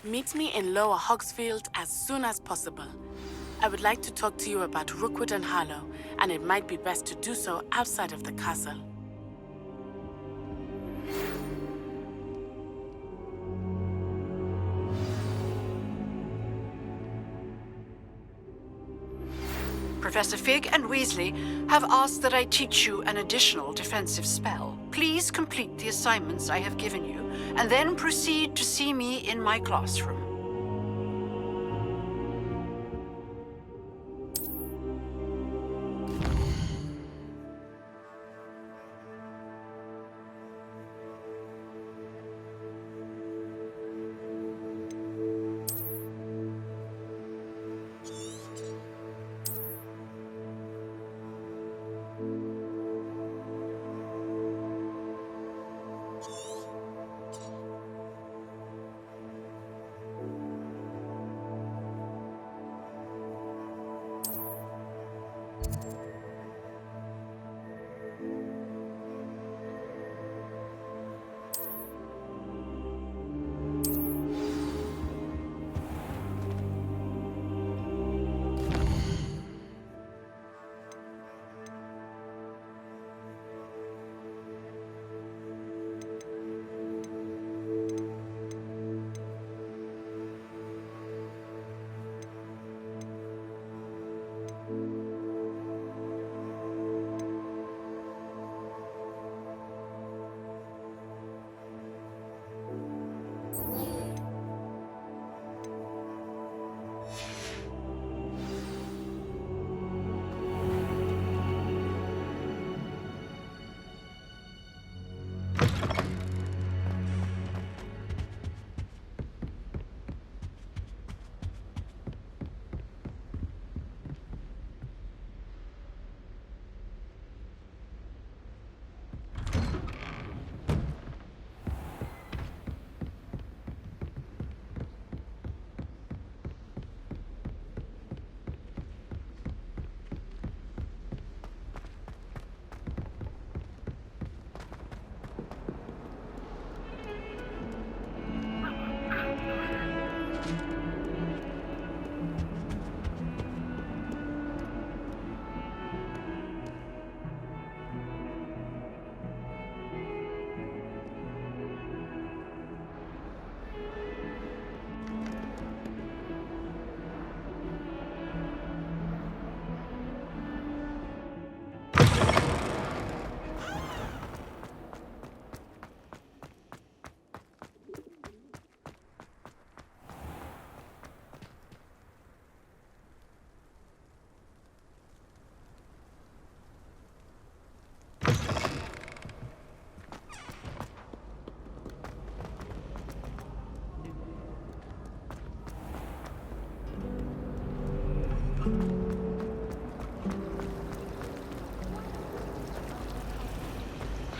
Meet me in Lower Hogsfield as soon as possible. I would like to talk to you about Rookwood and Harlow, and it might be best to do so outside of the castle. Professor Fig and Weasley have asked that I teach you an additional defensive spell. Please complete the assignments I have given you, and then proceed to see me in my classroom.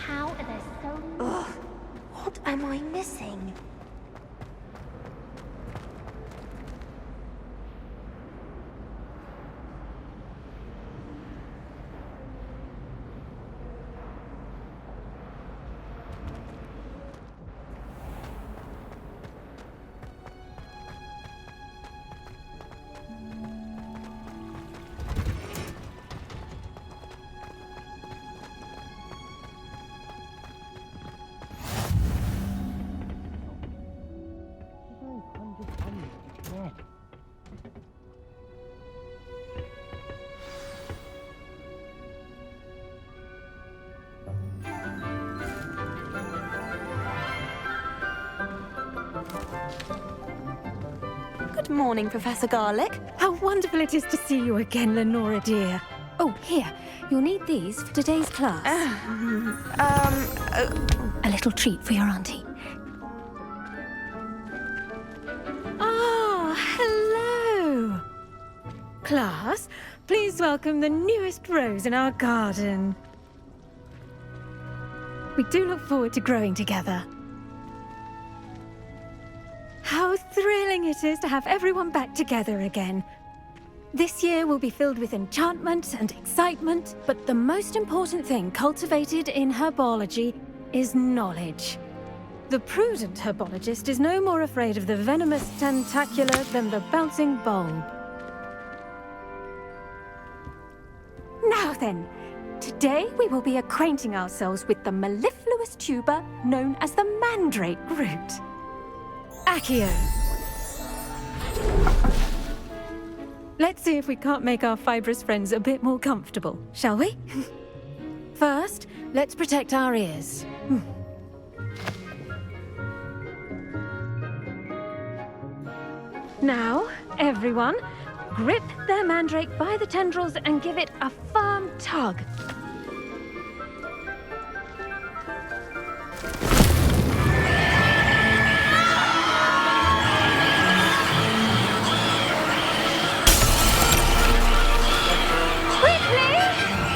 How are there so... Ugh, what am I missing? Good morning, Professor Garlick. How wonderful it is to see you again, Lenora dear. Oh, here. You'll need these for today's class. A little treat for your auntie. Ah, hello. Class, please welcome the newest rose in our garden. We do look forward to growing together. How thrilling it is to have everyone back together again. This year will be filled with enchantment and excitement, but the most important thing cultivated in herbology is knowledge. The prudent herbologist is no more afraid of the venomous tentacular than the bouncing bulb. Now then, today we will be acquainting ourselves with the mellifluous tuber known as the mandrake root. Accio. Let's see if we can't make our fibrous friends a bit more comfortable, shall we? First, let's protect our ears. Now, everyone, grip their mandrake by the tendrils and give it a firm tug. Quickly!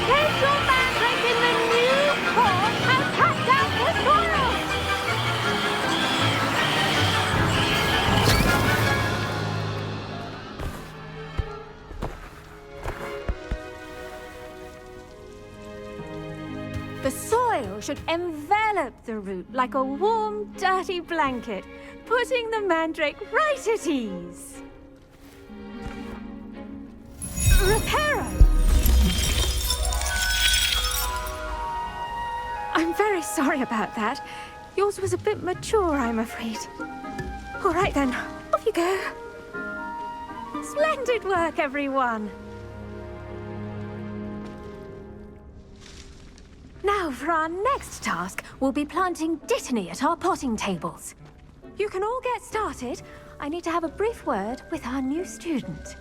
Place your mandrake in the new pot and cut down the soil! The soil should envelop the root like a warm, dirty blanket, putting the mandrake right at ease. Reparo! I'm very sorry about that. Yours was a bit mature, I'm afraid. All right then, off you go. Splendid work, everyone. Now, for our next task, we'll be planting dittany at our potting tables. You can all get started. I need to have a brief word with our new student.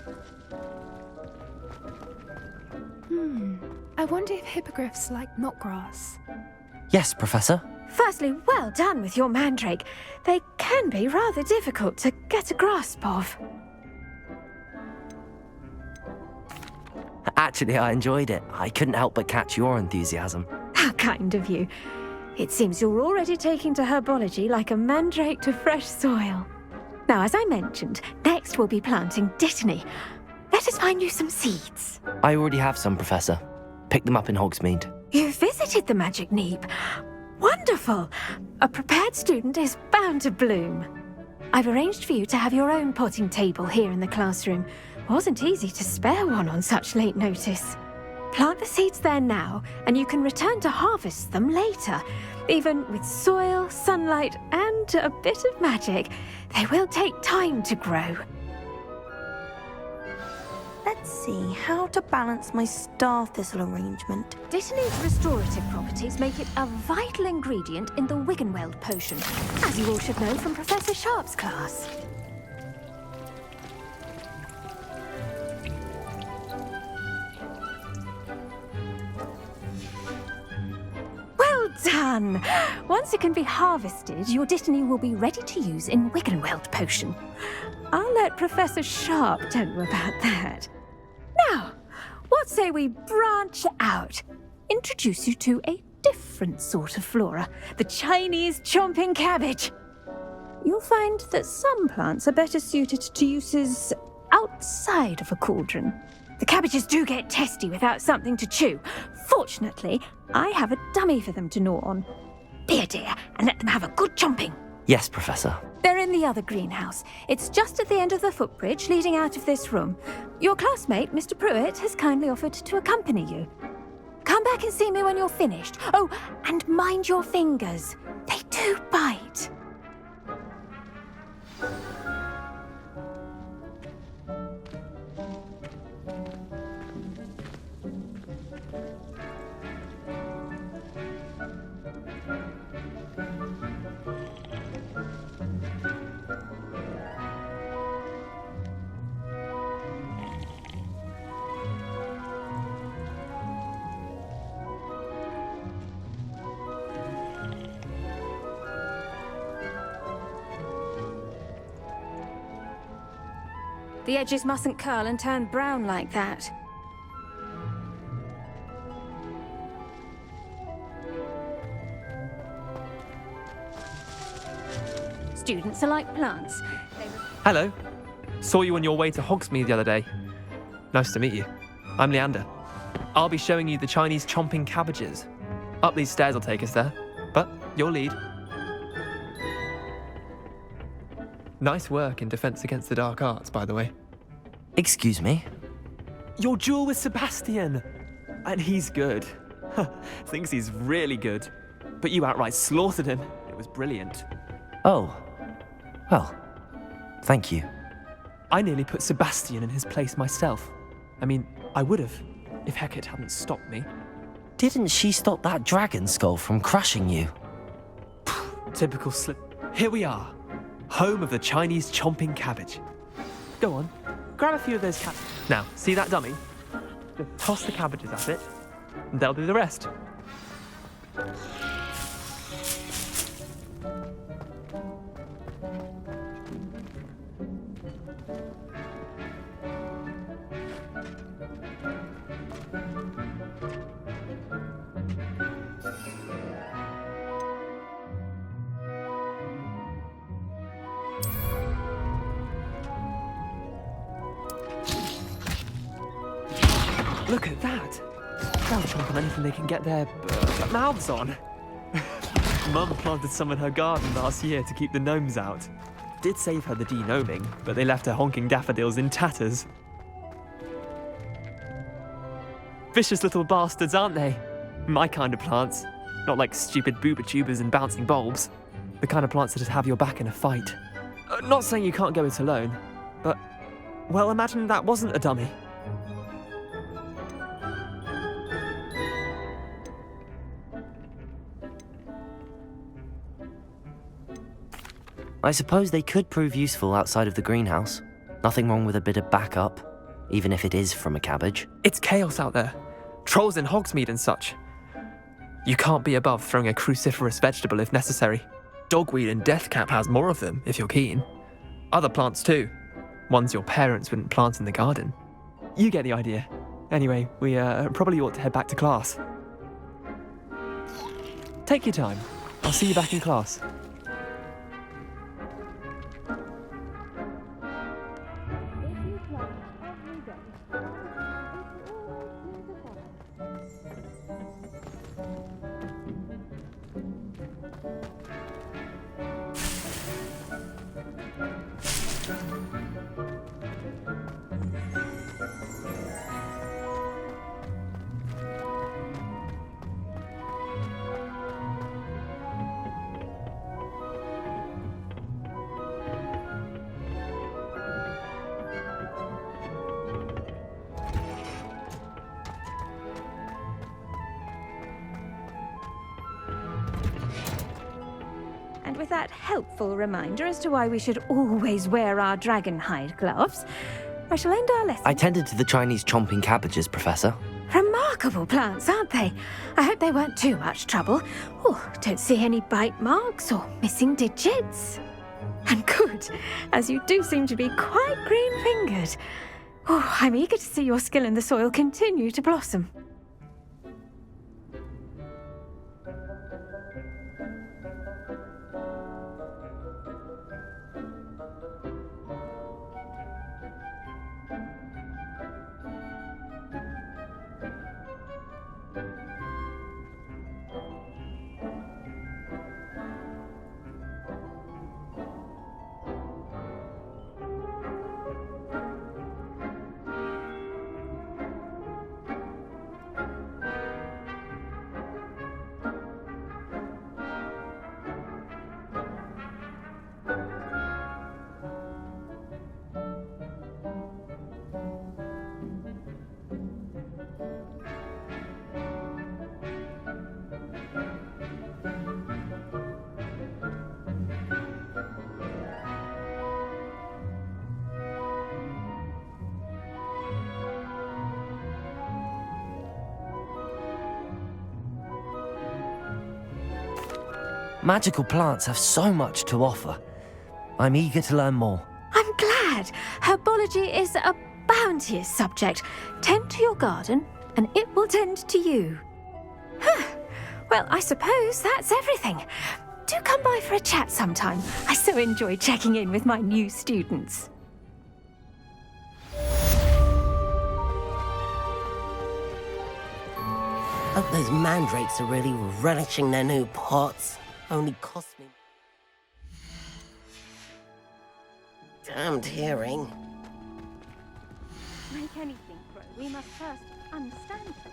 I wonder if hippogriffs like knotgrass. Yes, Professor. Firstly, well done with your mandrake. They can be rather difficult to get a grasp of. Actually, I enjoyed it. I couldn't help but catch your enthusiasm. How kind of you. It seems you're already taking to herbology like a mandrake to fresh soil. Now, as I mentioned, next we'll be planting dittany. Let us find you some seeds. I already have some, Professor. Picked them up in Hogsmeade. You visited the Magic Neep. Wonderful! A prepared student is bound to bloom. I've arranged for you to have your own potting table here in the classroom. Wasn't easy to spare one on such late notice. Plant the seeds there now, and you can return to harvest them later. Even with soil, sunlight, and a bit of magic, they will take time to grow. Let's see how to balance my star thistle arrangement. Dittany's restorative properties make it a vital ingredient in the Wiggenweld potion, as you all should know from Professor Sharp's class. Well done! Once it can be harvested, your dittany will be ready to use in Wiggenweld potion. I'll let Professor Sharp tell you about that. Now, what say we branch out? Introduce you to a different sort of flora, the Chinese chomping cabbage. You'll find that some plants are better suited to uses outside of a cauldron. The cabbages do get testy without something to chew. Fortunately, I have a dummy for them to gnaw on. Be a dear and let them have a good chomping. Yes, Professor. They're in the other greenhouse. It's just at the end of the footbridge leading out of this room. Your classmate, Mr. Pruitt, has kindly offered to accompany you. Come back and see me when you're finished. Oh, and mind your fingers. They do bite. The edges mustn't curl and turn brown like that. Students are like plants. Hello. Saw you on your way to Hogsmeade the other day. Nice to meet you. I'm Leander. I'll be showing you the Chinese chomping cabbages. Up these stairs will take us there, but you'll lead. Nice work in Defense Against the Dark Arts, by the way. Excuse me? Your duel with Sebastian! And he's good. Thinks he's really good. But you outright slaughtered him. It was brilliant. Oh. Well, thank you. I nearly put Sebastian in his place myself. I mean, I would have, if Hecate hadn't stopped me. Didn't she stop that dragon skull from crushing you? Typical slip. Here we are. Home of the Chinese chomping cabbage. Go on, grab a few of those cabbages. Now, see that dummy? Just toss the cabbages at it, and they'll do the rest. Look at that! They'll chomp on anything they can get their mouths on. Mum planted some in her garden last year to keep the gnomes out. Did save her the de-gnoming, but they left her honking daffodils in tatters. Vicious little bastards, aren't they? My kind of plants. Not like stupid booba tubers and bouncing bulbs. The kind of plants that just have your back in a fight. Not saying you can't go it alone, but, well, imagine that wasn't a dummy. I suppose they could prove useful outside of the greenhouse. Nothing wrong with a bit of backup, even if it is from a cabbage. It's chaos out there. Trolls in Hogsmeade and such. You can't be above throwing a cruciferous vegetable if necessary. Dogweed and deathcap has more of them, if you're keen. Other plants too. Ones your parents wouldn't plant in the garden. You get the idea. Anyway, we probably ought to head back to class. Take your time. I'll see you back in class. And with that helpful reminder as to why we should always wear our dragon hide gloves, I shall end our lesson. I tended to the Chinese chomping cabbages, Professor. Remarkable plants, aren't they? I hope they weren't too much trouble. Oh, don't see any bite marks or missing digits. And good, as you do seem to be quite green-fingered. Oh, I'm eager to see your skill in the soil continue to blossom. Magical plants have so much to offer. I'm eager to learn more. I'm glad. Herbology is a bounteous subject. Tend to your garden, and it will tend to you. Well, I suppose that's everything. Do come by for a chat sometime. I so enjoy checking in with my new students. Hope those mandrakes are really relishing their new pots. Only cost me... damned hearing. To make anything grow, we must first understand it.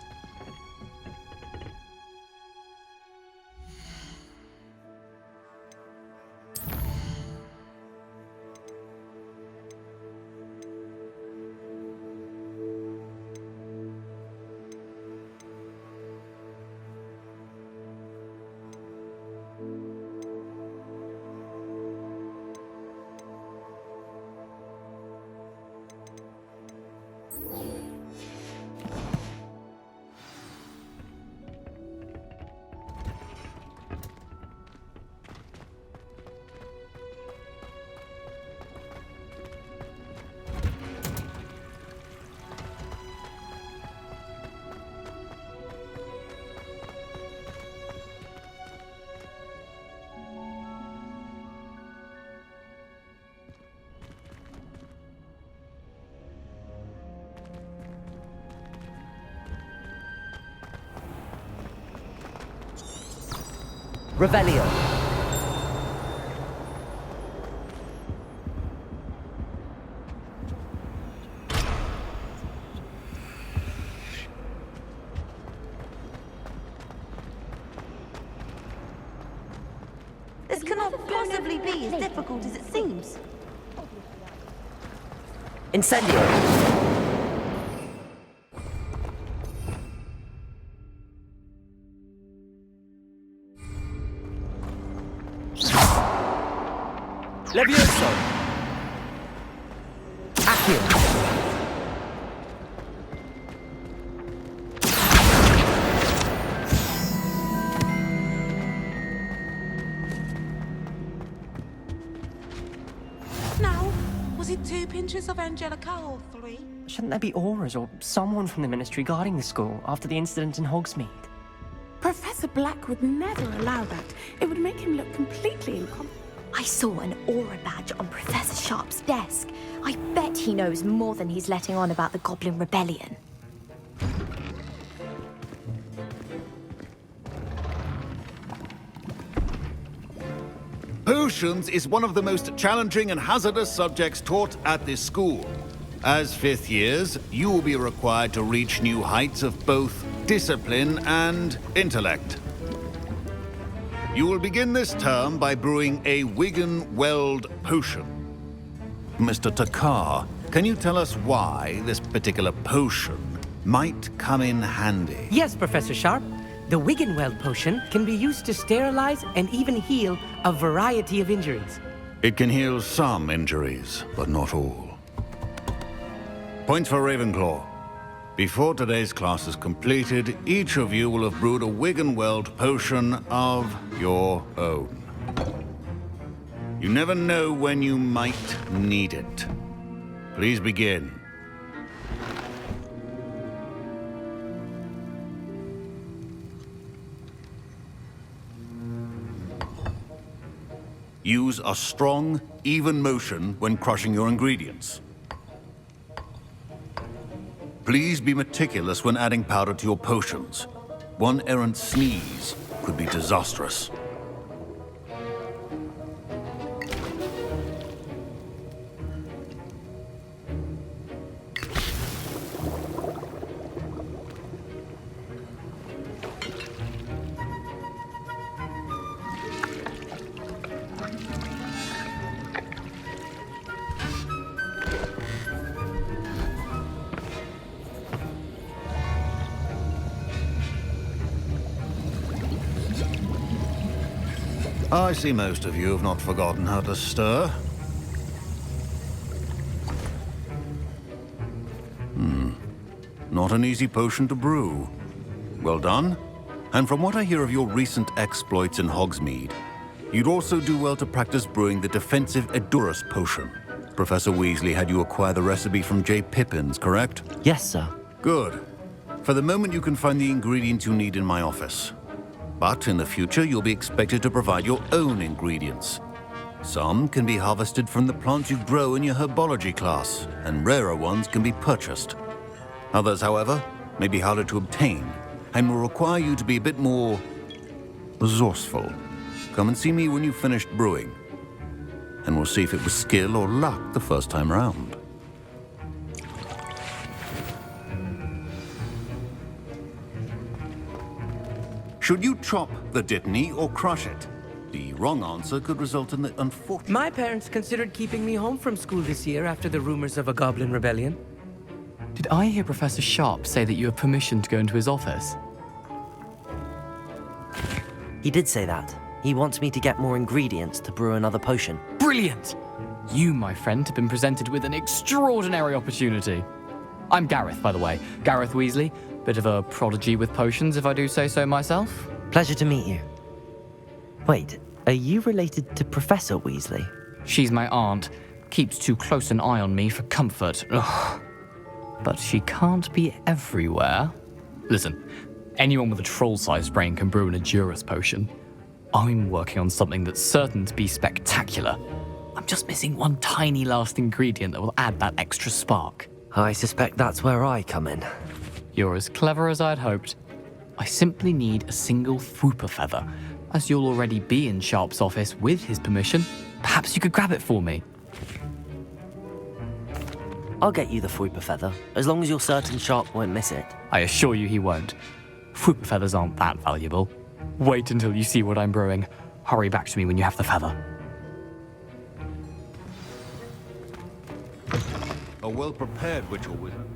Revelio. This cannot possibly be as difficult as it seems. Incendio. Levioso! Accio! Now, was it 2 pinches of Angelica or 3? Shouldn't there be auras or someone from the Ministry guarding the school after the incident in Hogsmeade? Professor Black would never allow that. It would make him look completely incompetent. I saw an aura badge on Professor Sharp's desk. I bet he knows more than he's letting on about the Goblin Rebellion. Potions is one of the most challenging and hazardous subjects taught at this school. As 5th years, you will be required to reach new heights of both discipline and intellect. You will begin this term by brewing a Wigan-Weld potion. Mr. Takar, can you tell us why this particular potion might come in handy? Yes, Professor Sharp. The Wigan-Weld potion can be used to sterilize and even heal a variety of injuries. It can heal some injuries, but not all. Points for Ravenclaw. Before today's class is completed, each of you will have brewed a Wigan-Weld potion of your own. You never know when you might need it. Please begin. Use a strong, even motion when crushing your ingredients. Please be meticulous when adding powder to your potions. One errant sneeze could be disastrous. I see most of you have not forgotten how to stir. Not an easy potion to brew. Well done. And from what I hear of your recent exploits in Hogsmeade, you'd also do well to practice brewing the defensive Edurus potion. Professor Weasley had you acquire the recipe from J. Pippins, correct? Yes, sir. Good. For the moment, you can find the ingredients you need in my office. But in the future, you'll be expected to provide your own ingredients. Some can be harvested from the plants you grow in your herbology class, and rarer ones can be purchased. Others, however, may be harder to obtain, and will require you to be a bit more resourceful. Come and see me when you've finished brewing. and we'll see if it was skill or luck the first time round. Should you chop the Dittany or crush it? The wrong answer could result in the unfortunate... My parents considered keeping me home from school this year after the rumors of a goblin rebellion. Did I hear Professor Sharp say that you have permission to go into his office? He did say that. He wants me to get more ingredients to brew another potion. Brilliant! You, my friend, have been presented with an extraordinary opportunity. I'm Gareth, by the way. Gareth Weasley. Bit of a prodigy with potions, if I do say so myself. Pleasure to meet you. Wait, are you related to Professor Weasley? She's my aunt. Keeps too close an eye on me for comfort. Ugh. But she can't be everywhere. Listen, anyone with a troll-sized brain can brew an Edurus potion. I'm working on something that's certain to be spectacular. I'm just missing one tiny last ingredient that will add that extra spark. I suspect that's where I come in. You're as clever as I'd hoped. I simply need a single Thwooper feather. As you'll already be in Sharp's office with his permission, perhaps you could grab it for me. I'll get you the Thwooper feather, as long as you're certain Sharp won't miss it. I assure you he won't. Thwooper feathers aren't that valuable. Wait until you see what I'm brewing. Hurry back to me when you have the feather. A well-prepared witch or wizard.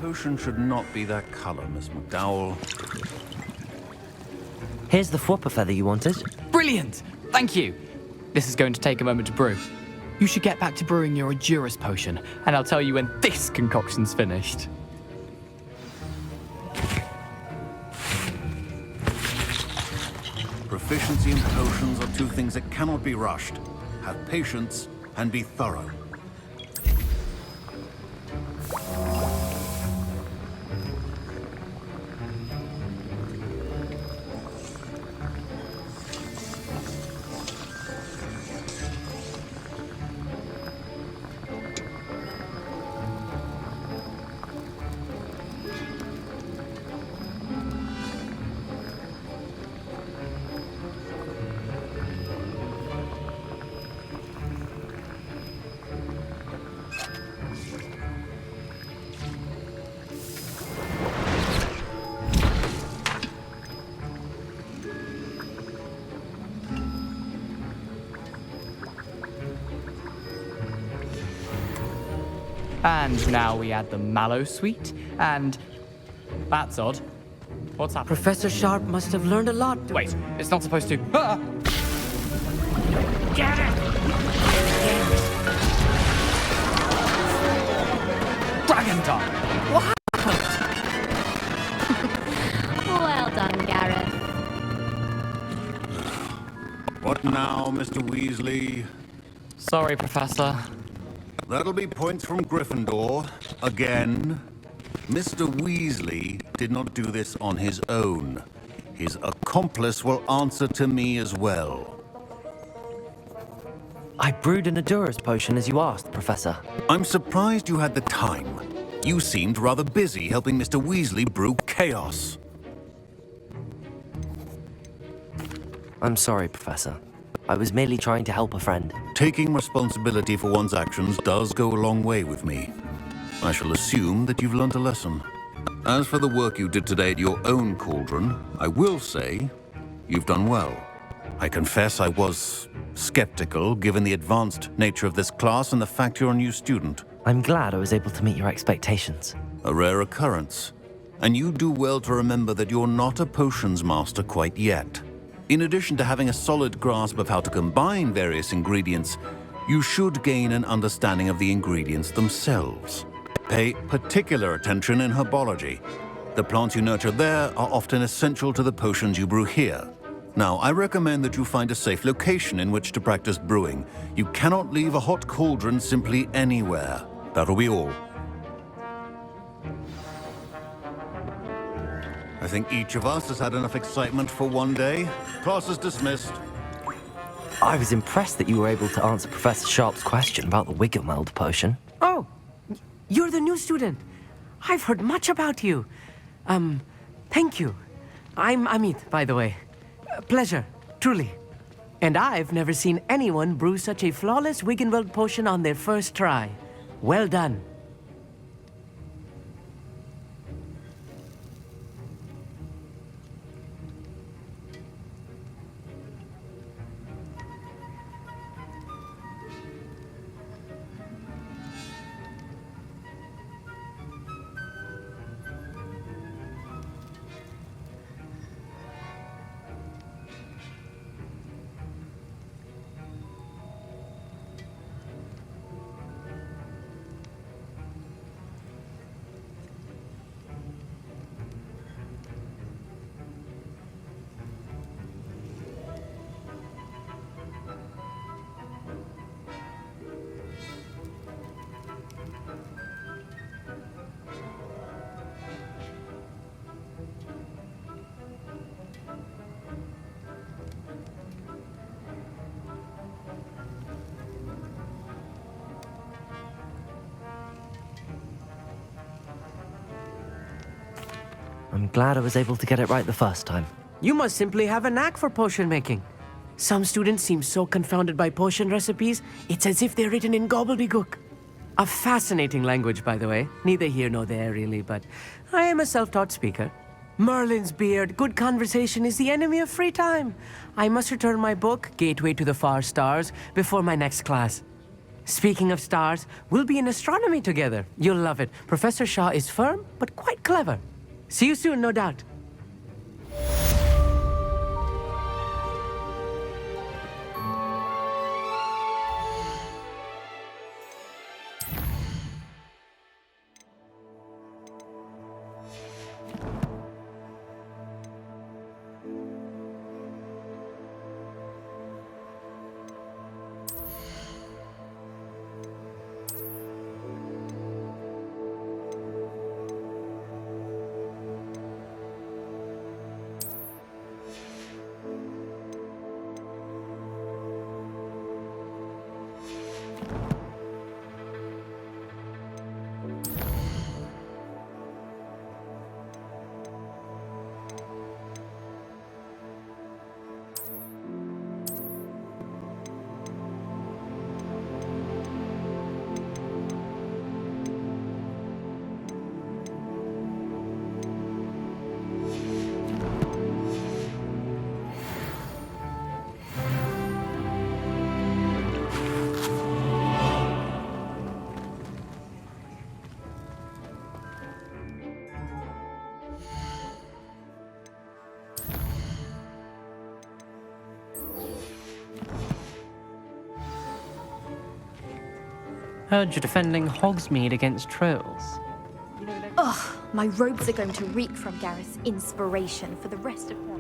Potion should not be that color, Miss McDowell. Here's the Thwooper feather you wanted. Brilliant! Thank you! This is going to take a moment to brew. You should get back to brewing your Edurus potion, and I'll tell you when this concoction's finished. Proficiency in potions are two things that cannot be rushed. Have patience and be thorough. And now we add the mallow sweet, and... That's odd. What's happening? Professor Sharp must have learned a lot. Wait, it's not supposed to... Ah! Get it! Dragon time! What happened? Well done, Gareth. What now, Mr. Weasley? Sorry, Professor. That'll be points from Gryffindor. Again. Mr. Weasley did not do this on his own. His accomplice will answer to me as well. I brewed an Edurus potion as you asked, Professor. I'm surprised you had the time. You seemed rather busy helping Mr. Weasley brew chaos. I'm sorry, Professor. I was merely trying to help a friend. Taking responsibility for one's actions does go a long way with me. I shall assume that you've learned a lesson. As for the work you did today at your own cauldron, I will say you've done well. I confess I was skeptical, given the advanced nature of this class and the fact you're a new student. I'm glad I was able to meet your expectations. A rare occurrence. And you do well to remember that you're not a potions master quite yet. In addition to having a solid grasp of how to combine various ingredients, you should gain an understanding of the ingredients themselves. Pay particular attention in herbology. The plants you nurture there are often essential to the potions you brew here. Now, I recommend that you find a safe location in which to practice brewing. You cannot leave a hot cauldron simply anywhere. That'll be all. I think each of us has had enough excitement for one day. Class is dismissed. I was impressed that you were able to answer Professor Sharp's question about the Wiggenweld potion. Oh, you're the new student. I've heard much about you. Thank you. I'm Amit, by the way. Pleasure, truly. And I've never seen anyone brew such a flawless Wiggenweld potion on their first try. Well done. I'm glad I was able to get it right the first time. You must simply have a knack for potion making. Some students seem so confounded by potion recipes, it's as if they're written in gobbledygook. A fascinating language, by the way. Neither here nor there, really, but I am a self-taught speaker. Merlin's beard, good conversation is the enemy of free time. I must return my book, Gateway to the Far Stars, before my next class. Speaking of stars, we'll be in astronomy together. You'll love it. Professor Shaw is firm, but quite clever. See you soon, no doubt. Heard you're defending Hogsmeade against trolls. Ugh, my robes are going to reek from Gareth's inspiration for the rest of them.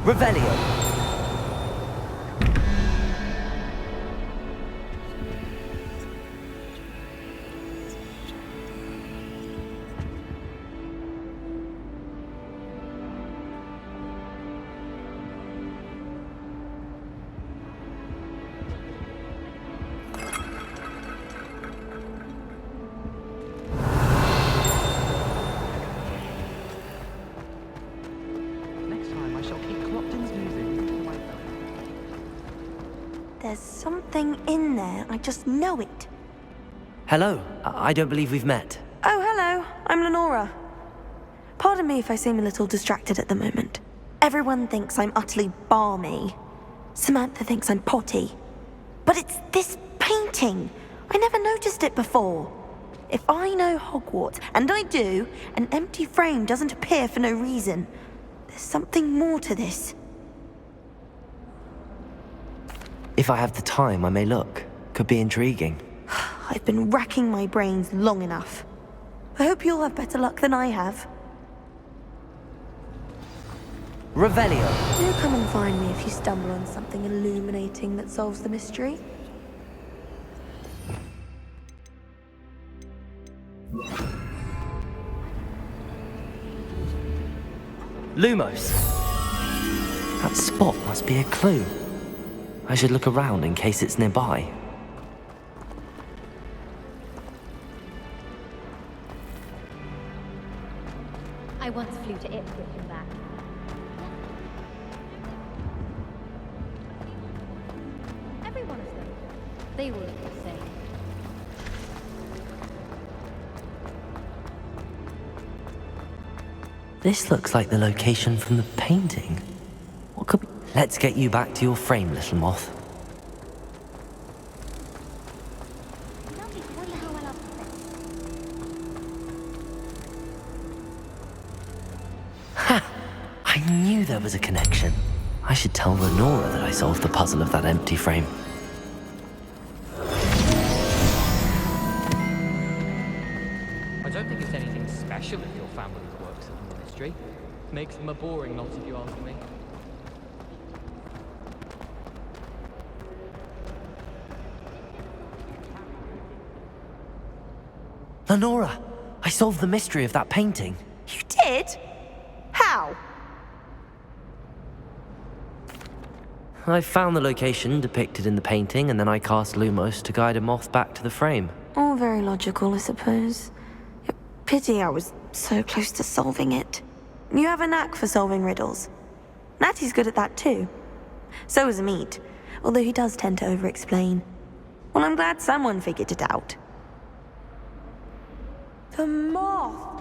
Revelio. There's something in there, I just know it. Hello, I don't believe we've met. Oh, hello, I'm Lenora. Pardon me if I seem a little distracted at the moment. Everyone thinks I'm utterly balmy. Samantha thinks I'm potty. But it's this painting. I never noticed it before. If I know Hogwarts, and I do, an empty frame doesn't appear for no reason. There's something more to this. If I have the time, I may look. Could be intriguing. I've been racking my brains long enough. I hope you'll have better luck than I have. Revelio. Do come and find me if you stumble on something illuminating that solves the mystery. Lumos. That spot must be a clue. I should look around in case it's nearby. I once flew to Ipswich and back. Every one of them. They all look the same. This looks like the location from the painting. What could be... Let's get you back to your frame, little moth. Ha! I knew there was a connection. I should tell Lenora that I solved the puzzle of that empty frame. I don't think it's anything special if your family works at the ministry. Makes them a boring lot if you ask me. Lenora, I solved the mystery of that painting. You did? How? I found the location depicted in the painting, and then I cast Lumos to guide a moth back to the frame. All very logical, I suppose. Pity I was so close to solving it. You have a knack for solving riddles. Natty's good at that too. So is Amit, although he does tend to over-explain. Well, I'm glad someone figured it out. The moth!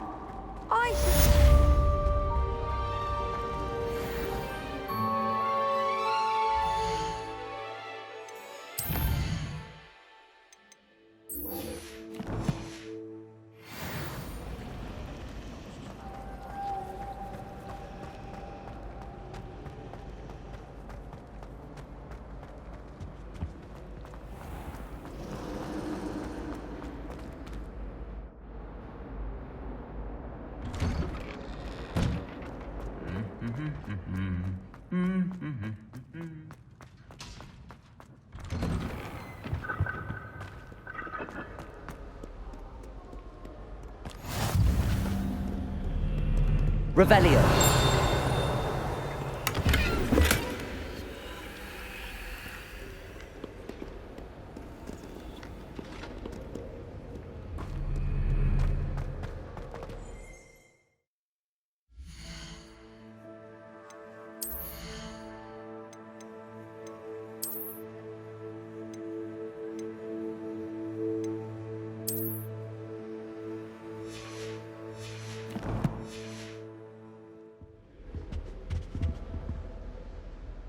Revelio.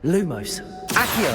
Lumos. Accio!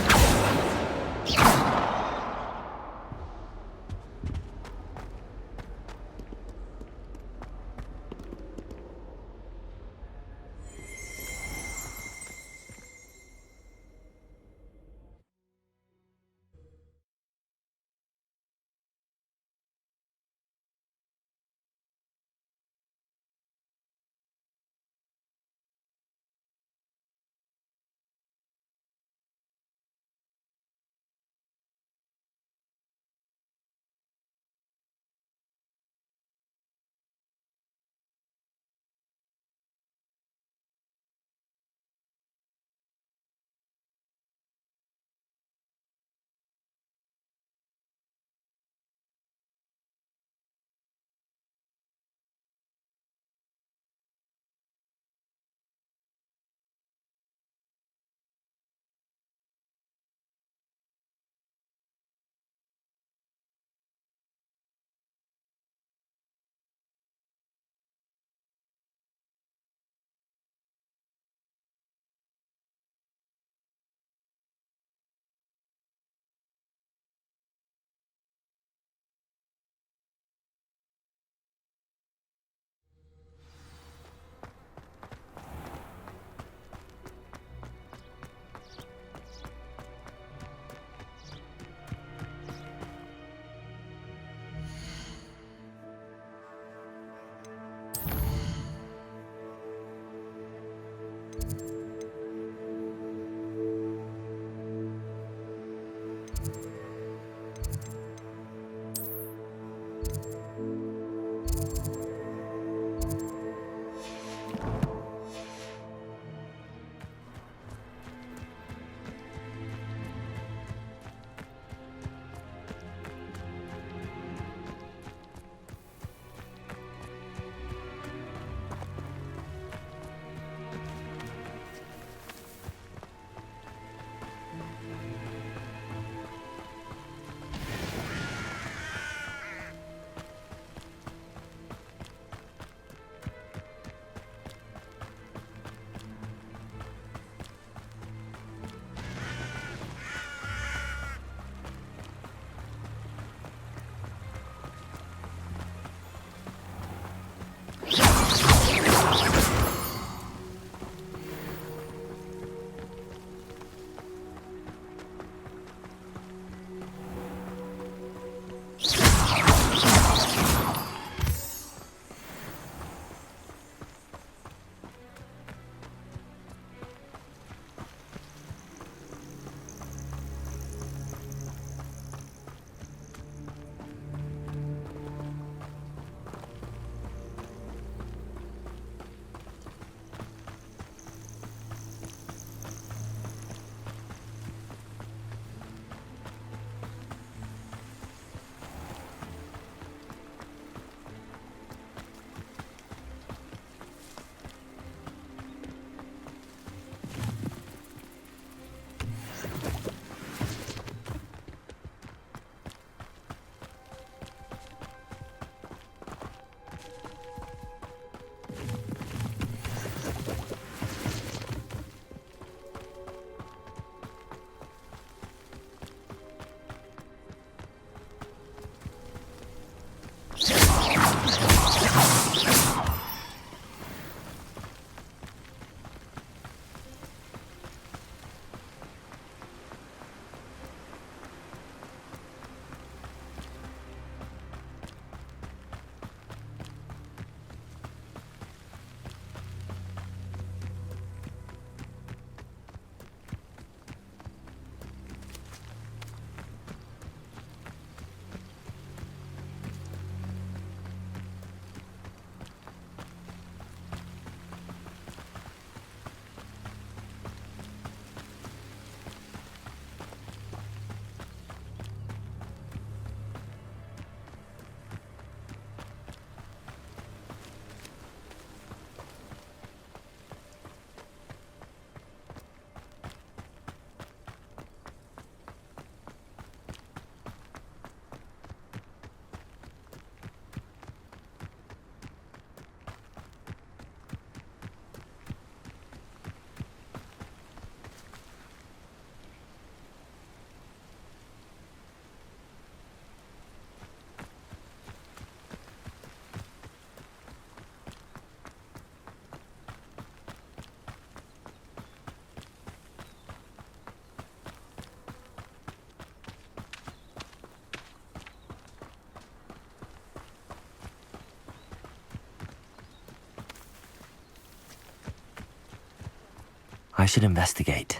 I should investigate.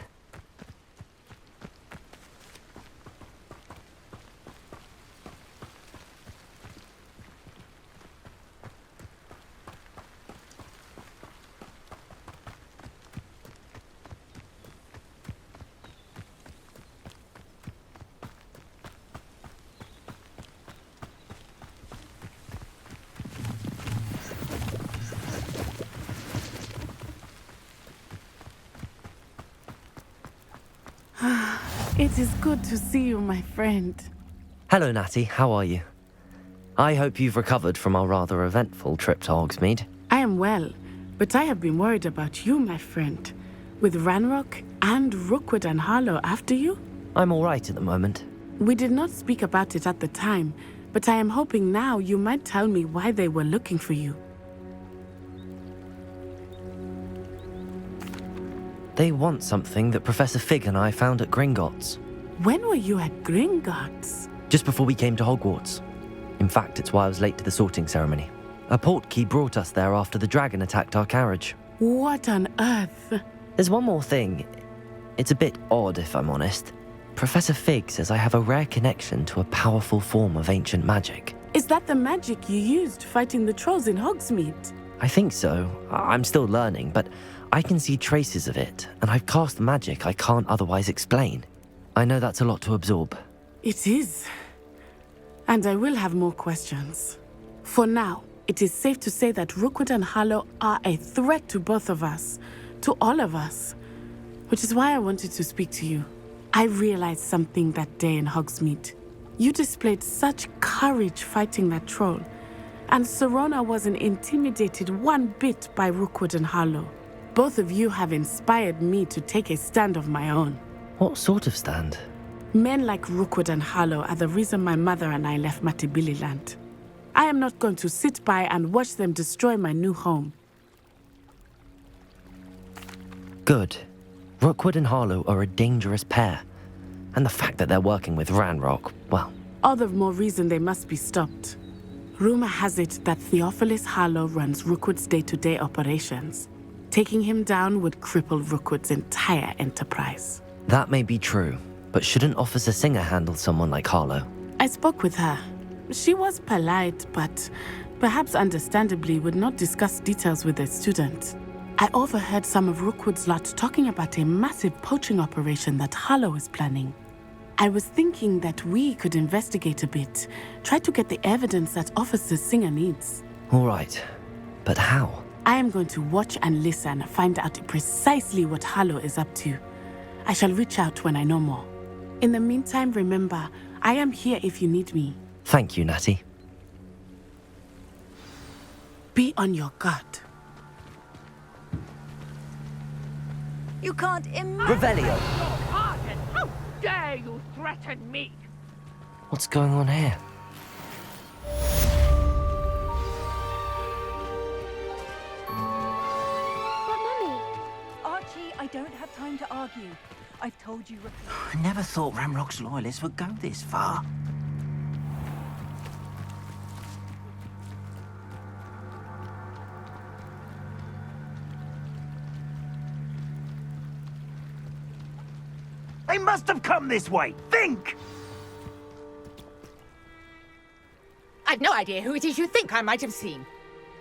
It is good to see you, my friend. Hello, Natty. How are you? I hope you've recovered from our rather eventful trip to Hogsmeade. I am well, but I have been worried about you, my friend. With Ranrock and Rookwood and Harlow after you? I'm all right at the moment. We did not speak about it at the time, but I am hoping now you might tell me why they were looking for you. They want something that Professor Fig and I found at Gringotts. When were you at Gringotts? Just before we came to Hogwarts. In fact, it's why I was late to the sorting ceremony. A portkey brought us there after the dragon attacked our carriage. What on earth? There's one more thing. It's a bit odd, if I'm honest. Professor Fig says I have a rare connection to a powerful form of ancient magic. Is that the magic you used fighting the trolls in Hogsmeade? I think so. I'm still learning, but I can see traces of it, and I've cast magic I can't otherwise explain. I know that's a lot to absorb. It is. And I will have more questions. For now, it is safe to say that Rookwood and Harlow are a threat to both of us, to all of us. Which is why I wanted to speak to you. I realized something that day in Hogsmeade. You displayed such courage fighting that troll, and Serona wasn't intimidated one bit by Rookwood and Harlow. Both of you have inspired me to take a stand of my own. What sort of stand? Men like Rookwood and Harlow are the reason my mother and I left Matibili land. I am not going to sit by and watch them destroy my new home. Good. Rookwood and Harlow are a dangerous pair. And the fact that they're working with Ranrock, well... All the more reason they must be stopped. Rumor has it that Theophilus Harlow runs Rookwood's day-to-day operations. Taking him down would cripple Rookwood's entire enterprise. That may be true, but shouldn't Officer Singer handle someone like Harlow? I spoke with her. She was polite, but perhaps understandably would not discuss details with a student. I overheard some of Rookwood's lot talking about a massive poaching operation that Harlow is planning. I was thinking that we could investigate a bit, try to get the evidence that Officer Singer needs. All right, but how? I am going to watch and listen, find out precisely what Harlow is up to. I shall reach out when I know more. In the meantime, remember, I am here if you need me. Thank you, Natty. Be on your guard. You can't Revelio! How dare you threaten me? What's going on here? I don't have time to argue. I've told you... I never thought Ranrock's loyalists would go this far. They must have come this way. Think! I've no idea who it is you think I might have seen.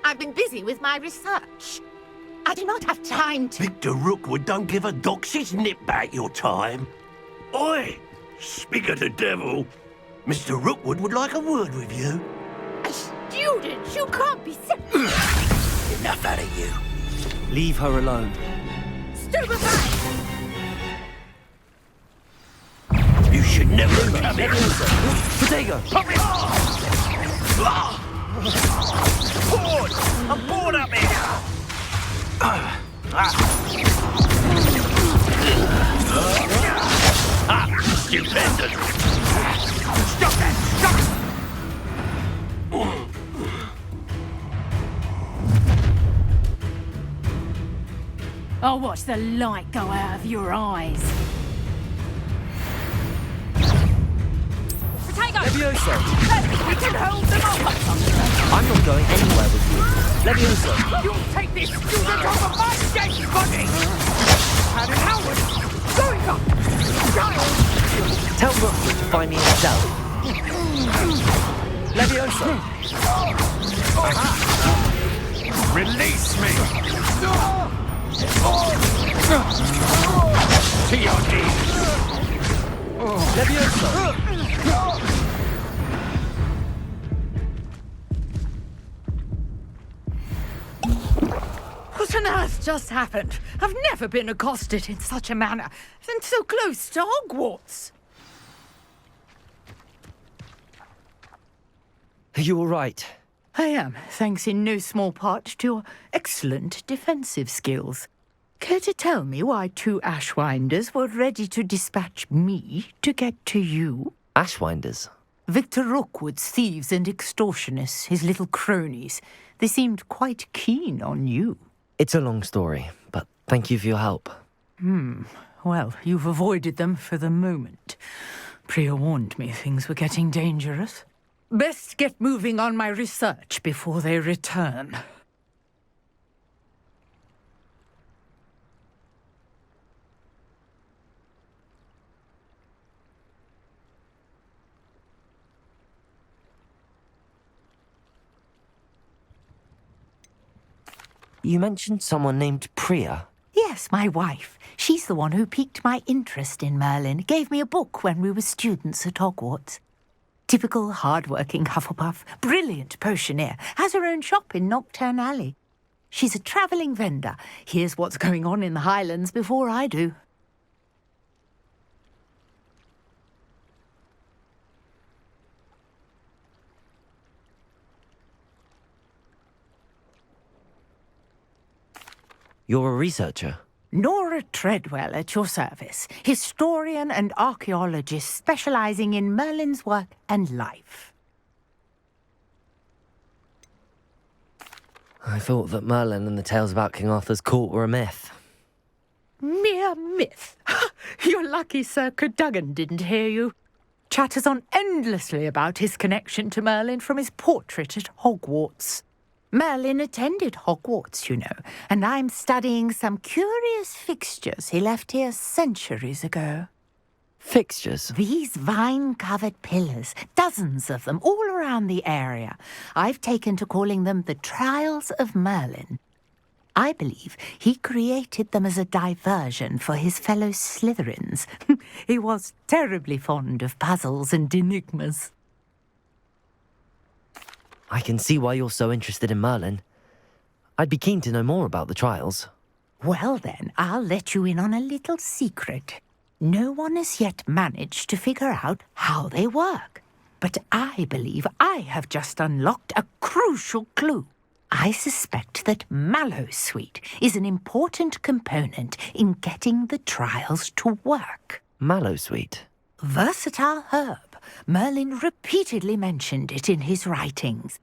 I've been busy with my research. I do not have time to... Victor Rookwood don't give a doxy's nip back your time. Oi! Speak of the devil. Mr. Rookwood would like a word with you. A student? You can't be... Enough out of you. Leave her alone. Stupefy! You should never come here. Potato! Bored! I'm bored up here! Stupendous! Stop that! Stop! I'll watch the light go out of your eyes. Potato! Levioso! We can hold them off! I'm not going anywhere with you. Levioso! You'll take this student off of my dead body! had in Hogwarts! Going up! Tell Rookwood to find me himself. Leviosa! Release me! To your knees! Leviosa! What on earth just happened? I've never been accosted in such a manner, and so close to Hogwarts. Are you all right? I am, thanks in no small part to your excellent defensive skills. Care to tell me why 2 Ashwinders were ready to dispatch me to get to you? Ashwinders? Victor Rookwood's thieves and extortionists, his little cronies. They seemed quite keen on you. It's a long story, but thank you for your help. Well, you've avoided them for the moment. Priya warned me things were getting dangerous. Best get moving on my research before they return. You mentioned someone named Priya. Yes, my wife. She's the one who piqued my interest in Merlin. Gave me a book when we were students at Hogwarts. Typical hard-working Hufflepuff, brilliant potioneer, has her own shop in Nocturne Alley. She's a travelling vendor. Hears what's going on in the Highlands before I do. You're a researcher? Nora Treadwell at your service, historian and archaeologist specialising in Merlin's work and life. I thought that Merlin and the tales about King Arthur's court were a myth. Mere myth. You're lucky Sir Cadogan didn't hear you. Chatters on endlessly about his connection to Merlin from his portrait at Hogwarts. Merlin attended Hogwarts, you know, and I'm studying some curious fixtures he left here centuries ago. Fixtures? These vine-covered pillars, dozens of them, all around the area. I've taken to calling them the Trials of Merlin. I believe he created them as a diversion for his fellow Slytherins. He was terribly fond of puzzles and enigmas. I can see why you're so interested in Merlin. I'd be keen to know more about the trials. Well then, I'll let you in on a little secret. No one has yet managed to figure out how they work. But I believe I have just unlocked a crucial clue. I suspect that Mallowsweet is an important component in getting the trials to work. Mallowsweet? Versatile herb. Merlin repeatedly mentioned it in his writings.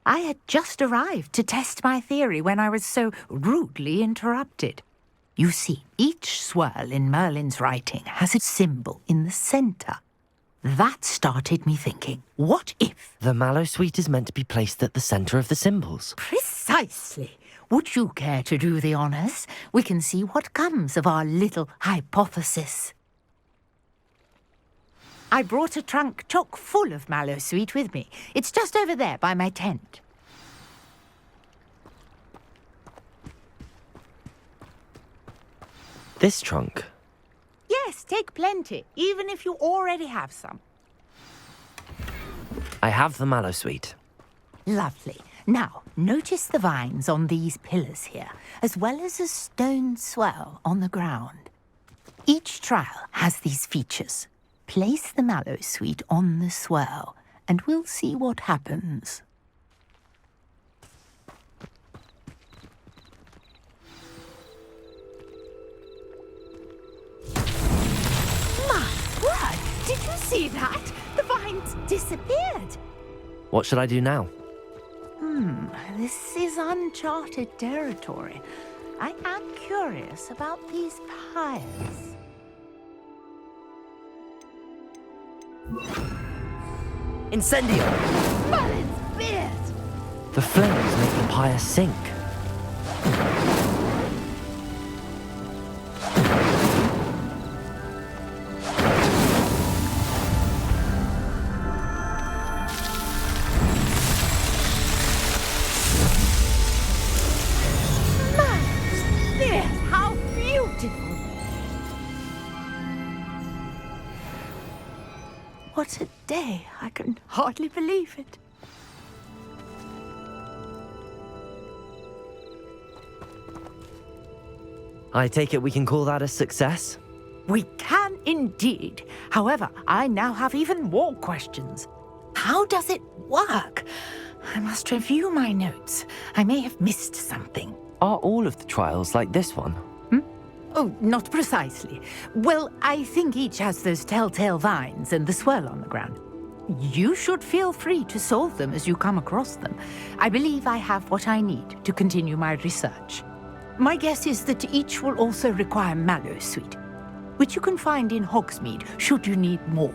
I had just arrived to test my theory when I was so rudely interrupted. You see, each swirl in Merlin's writing has a symbol in the centre. That started me thinking, what if... The Mallowsweet is meant to be placed at the centre of the symbols. Precisely. Would you care to do the honours? We can see what comes of our little hypothesis. I brought a trunk chock full of Mallowsweet with me. It's just over there by my tent. This trunk? Yes, take plenty, even if you already have some. I have the Mallowsweet. Lovely. Now, notice the vines on these pillars here, as well as a stone swell on the ground. Each trial has these features. Place the Mallowsweet on the swell, and we'll see what happens. My word! Did you see that? The vines disappeared. What should I do now? This is uncharted territory. I am curious about these pyres. Incendio! Merlin's beard! The flames make the pyre sink. What a day. I can hardly believe it. I take it we can call that a success? We can indeed. However, I now have even more questions. How does it work? I must review my notes. I may have missed something. Are all of the trials like this one? Oh, not precisely. Well, I think each has those telltale vines and the swirl on the ground. You should feel free to solve them as you come across them. I believe I have what I need to continue my research. My guess is that each will also require Mallowsweet, which you can find in Hogsmeade should you need more.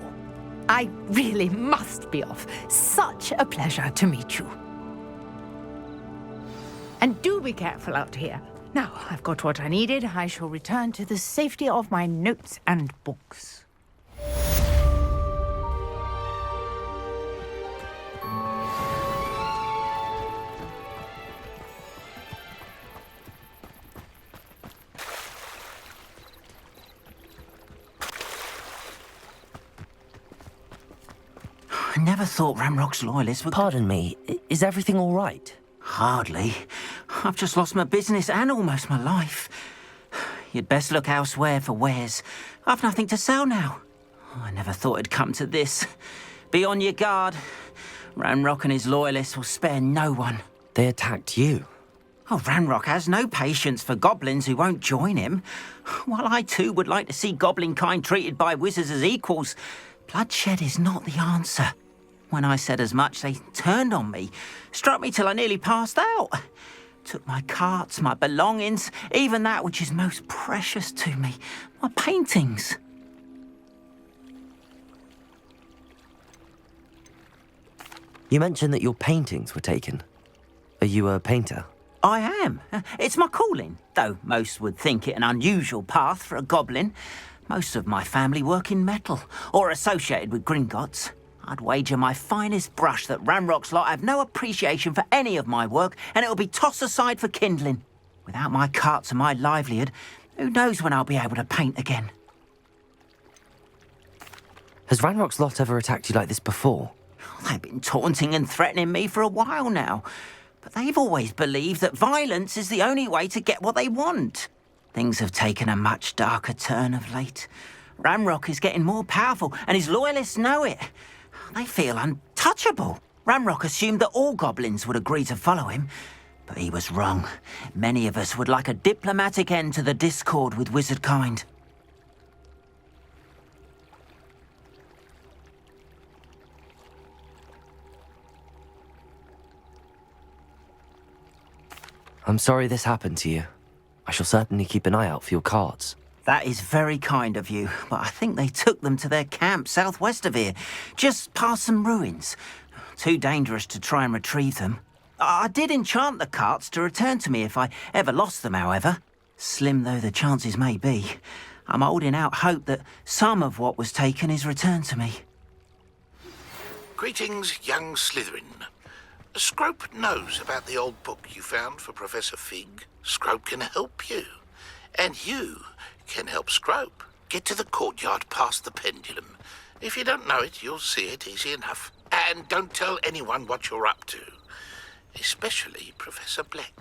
I really must be off. Such a pleasure to meet you. And do be careful out here. Now, I've got what I needed. I shall return to the safety of my notes and books. I never thought Ramrock's loyalists would... Pardon me, is everything all right? Hardly. I've just lost my business and almost my life. You'd best look elsewhere for wares. I've nothing to sell now. I never thought it'd come to this. Be on your guard. Ramrock and his loyalists will spare no one. They attacked you? Oh, Ramrock has no patience for goblins who won't join him. While I too would like to see goblin kind treated by wizards as equals, bloodshed is not the answer. When I said as much, they turned on me, struck me till I nearly passed out. Took my carts, my belongings, even that which is most precious to me, my paintings. You mentioned that your paintings were taken. Are you a painter? I am. It's my calling, though most would think it an unusual path for a goblin. Most of my family work in metal, or associated with Gringotts. I'd wager my finest brush that Ramrock's lot have no appreciation for any of my work, and it'll be tossed aside for kindling. Without my carts and my livelihood, who knows when I'll be able to paint again. Has Ramrock's lot ever attacked you like this before? They've been taunting and threatening me for a while now, but they've always believed that violence is the only way to get what they want. Things have taken a much darker turn of late. Ramrock is getting more powerful, and his loyalists know it. They feel untouchable. Ramrock assumed that all goblins would agree to follow him, but he was wrong. Many of us would like a diplomatic end to the discord with wizard kind. I'm sorry this happened to you. I shall certainly keep an eye out for your cards. That is very kind of you, but I think they took them to their camp southwest of here, just past some ruins. Too dangerous to try and retrieve them. I did enchant the carts to return to me if I ever lost them, however. Slim though the chances may be, I'm holding out hope that some of what was taken is returned to me. Greetings, young Slytherin. Scrope knows about the old book you found for Professor Fig. Scrope can help you. And you can help Scrope. Get to the courtyard past the pendulum. If you don't know it, you'll see it easy enough. And don't tell anyone what you're up to. Especially Professor Black.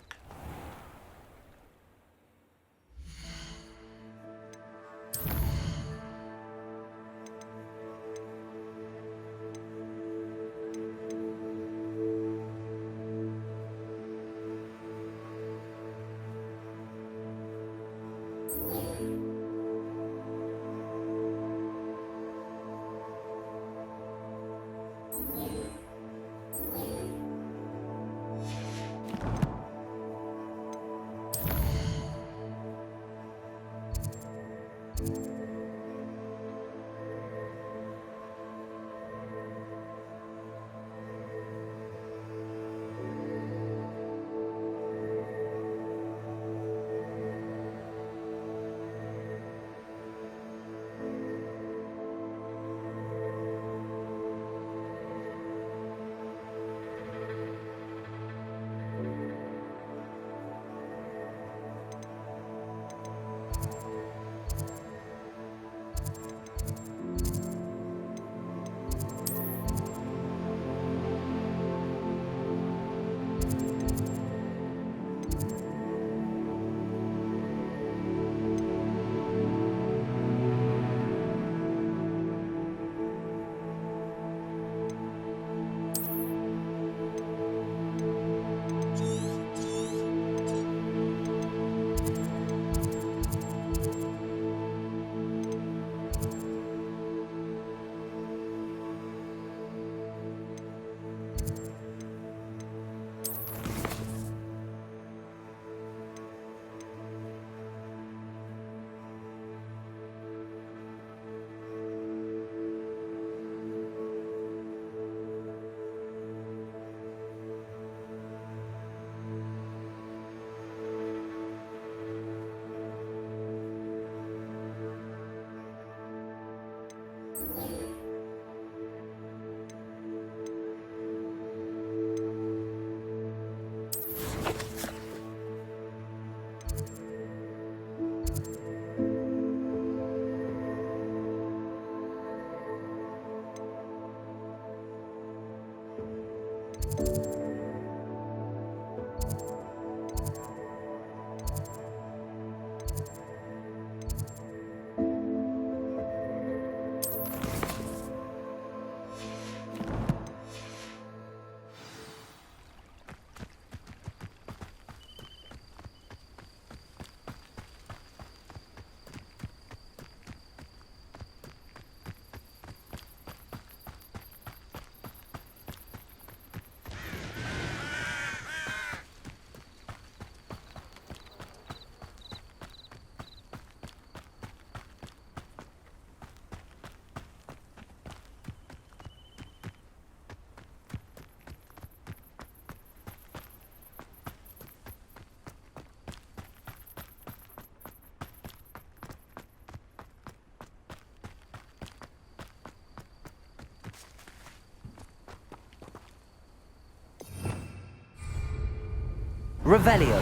Revelio.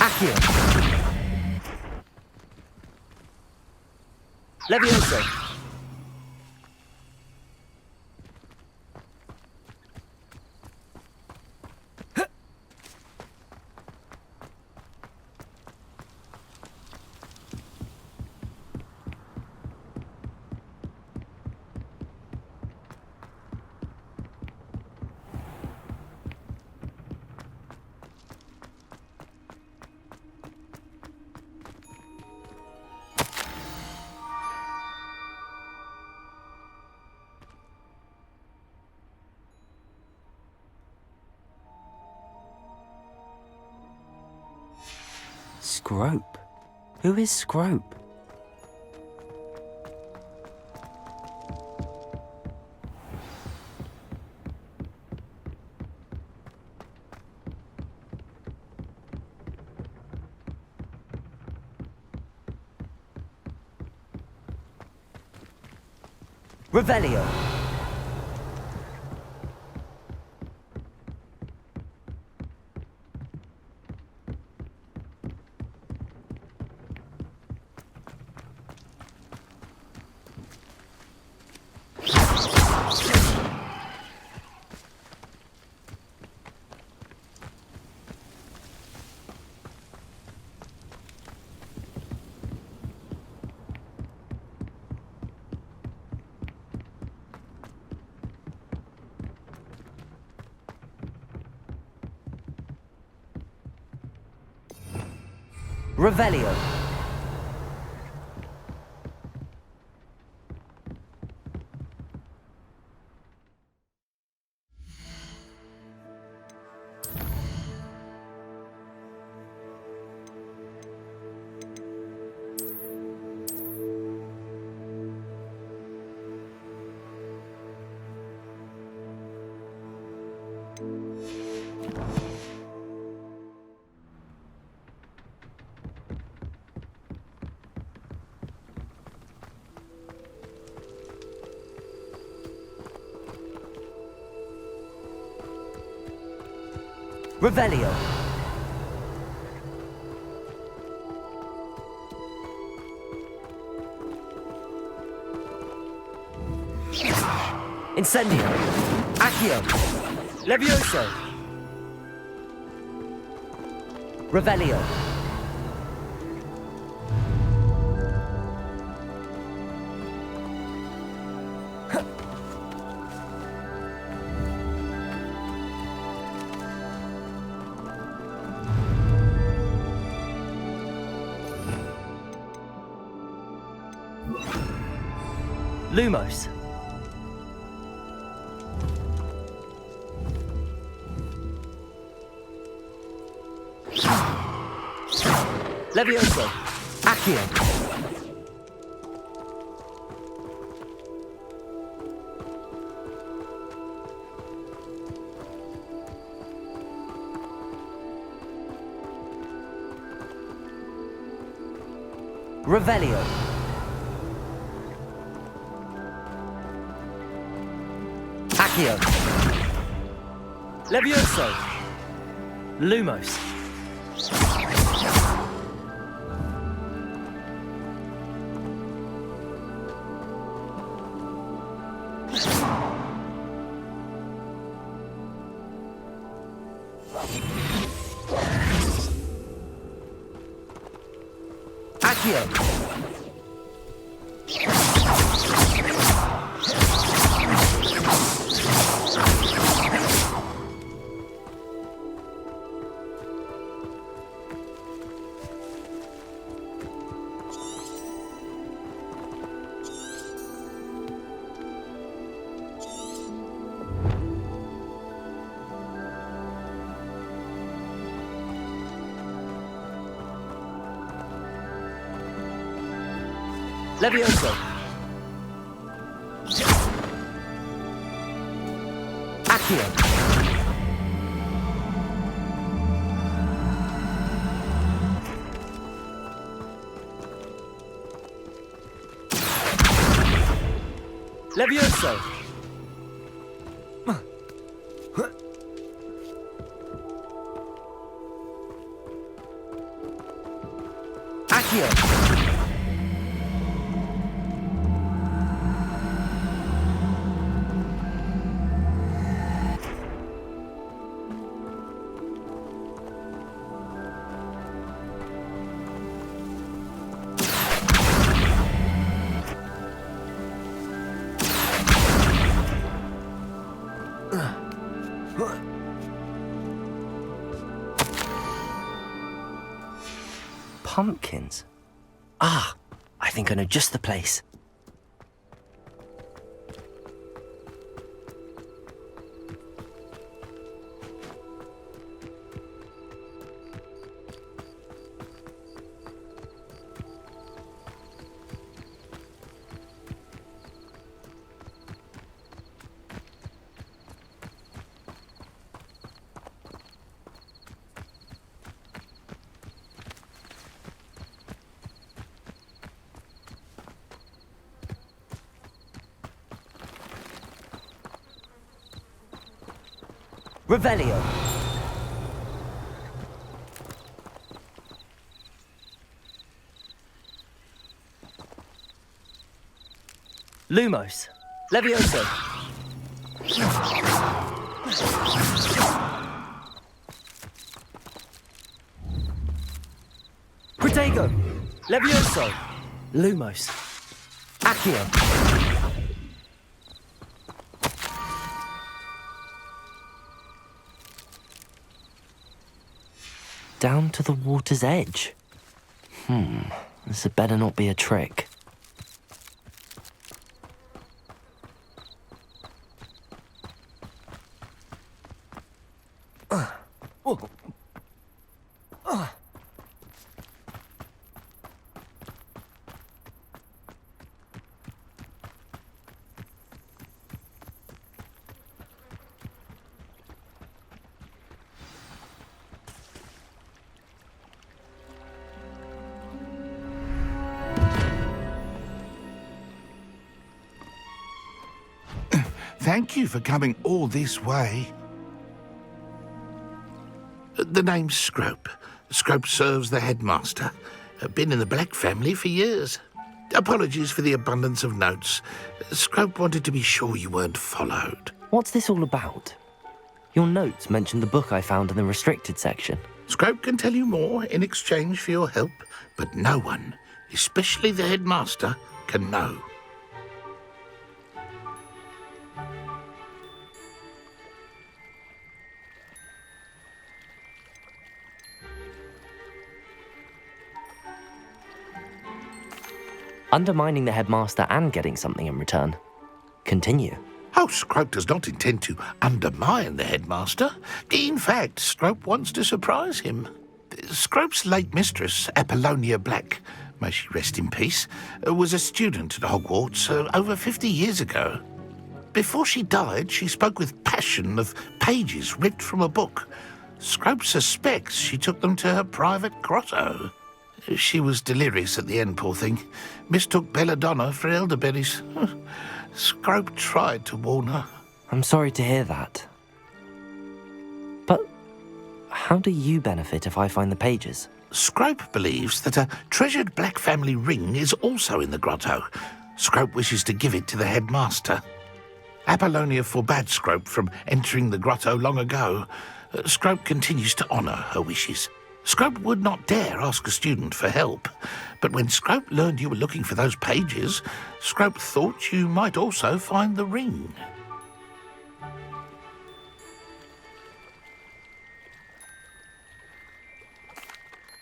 Accio. Levioso. Scrope? Who is Scrope? Revelio. Revelio. Revelio. Incendio. Accio. Levioso. Revelio. Lumos. Levioso. Accio. Revelio. Accio. Levioso. Lumos. Accio. Levioso. Accio. Levioso. pumpkins. Ah, I think I know just the place. Revelio. Lumos. Levioso. Protego. Levioso. Lumos. Accio. Down to the water's edge. This had better not be a trick. Thank you for coming all this way. The name's Scrope. Scrope serves the headmaster. Been in the Black family for years. Apologies for the abundance of notes. Scrope wanted to be sure you weren't followed. What's this all about? Your notes mentioned the book I found in the restricted section. Scrope can tell you more in exchange for your help, but no one, especially the headmaster, can know. Undermining the headmaster and getting something in return. Continue. Oh, Scrope does not intend to undermine the headmaster. In fact, Scrope wants to surprise him. Scrope's late mistress, Apollonia Black, may she rest in peace, was a student at Hogwarts over 50 years ago. Before she died, she spoke with passion of pages ripped from a book. Scrope suspects she took them to her private grotto. She was delirious at the end, poor thing. Mistook belladonna for elderberries. Scrope tried to warn her. I'm sorry to hear that. But how do you benefit if I find the pages? Scrope believes that a treasured Black family ring is also in the grotto. Scrope wishes to give it to the headmaster. Apollonia forbade Scrope from entering the grotto long ago. Scrope continues to honour her wishes. Scrope would not dare ask a student for help, but when Scrope learned you were looking for those pages, Scrope thought you might also find the ring.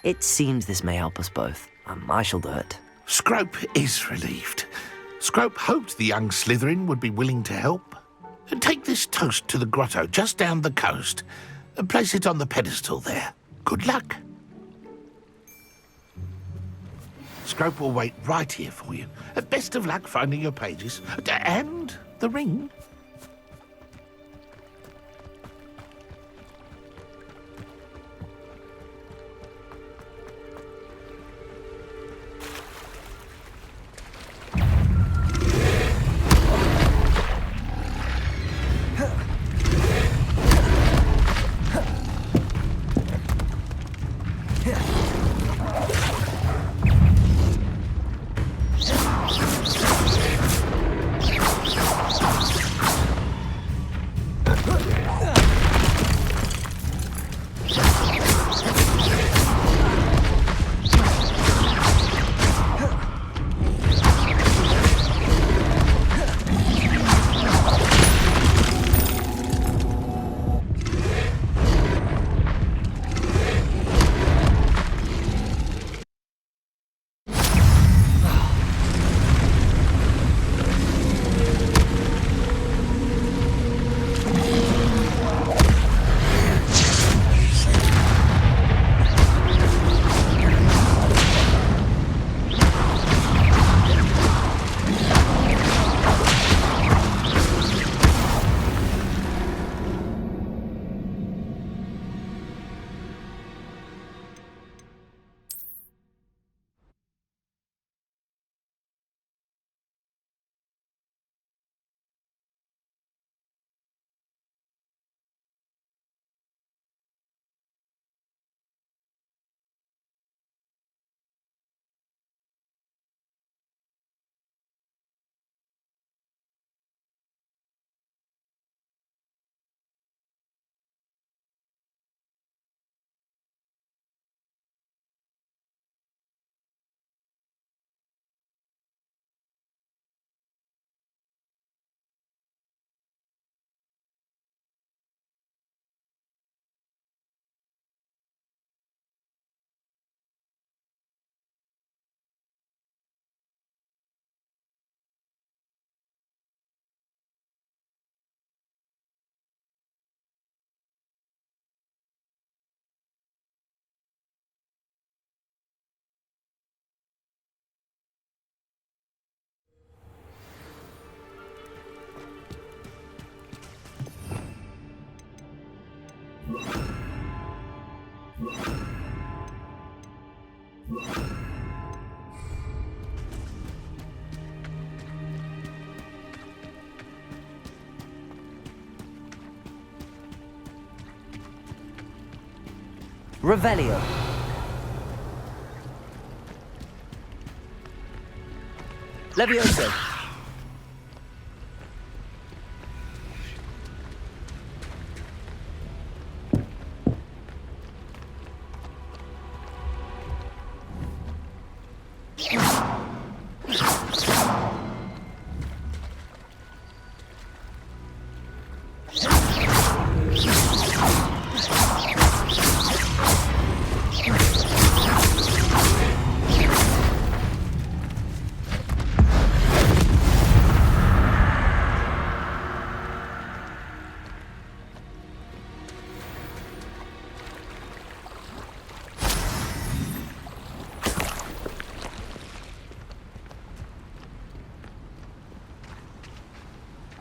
It seems this may help us both. I shall do it. Scrope is relieved. Scrope hoped the young Slytherin would be willing to help. Take this toast to the grotto just down the coast and place it on the pedestal there. Good luck. Scrope will wait right here for you. Best of luck finding your pages. And the ring. Revelio. Levioso.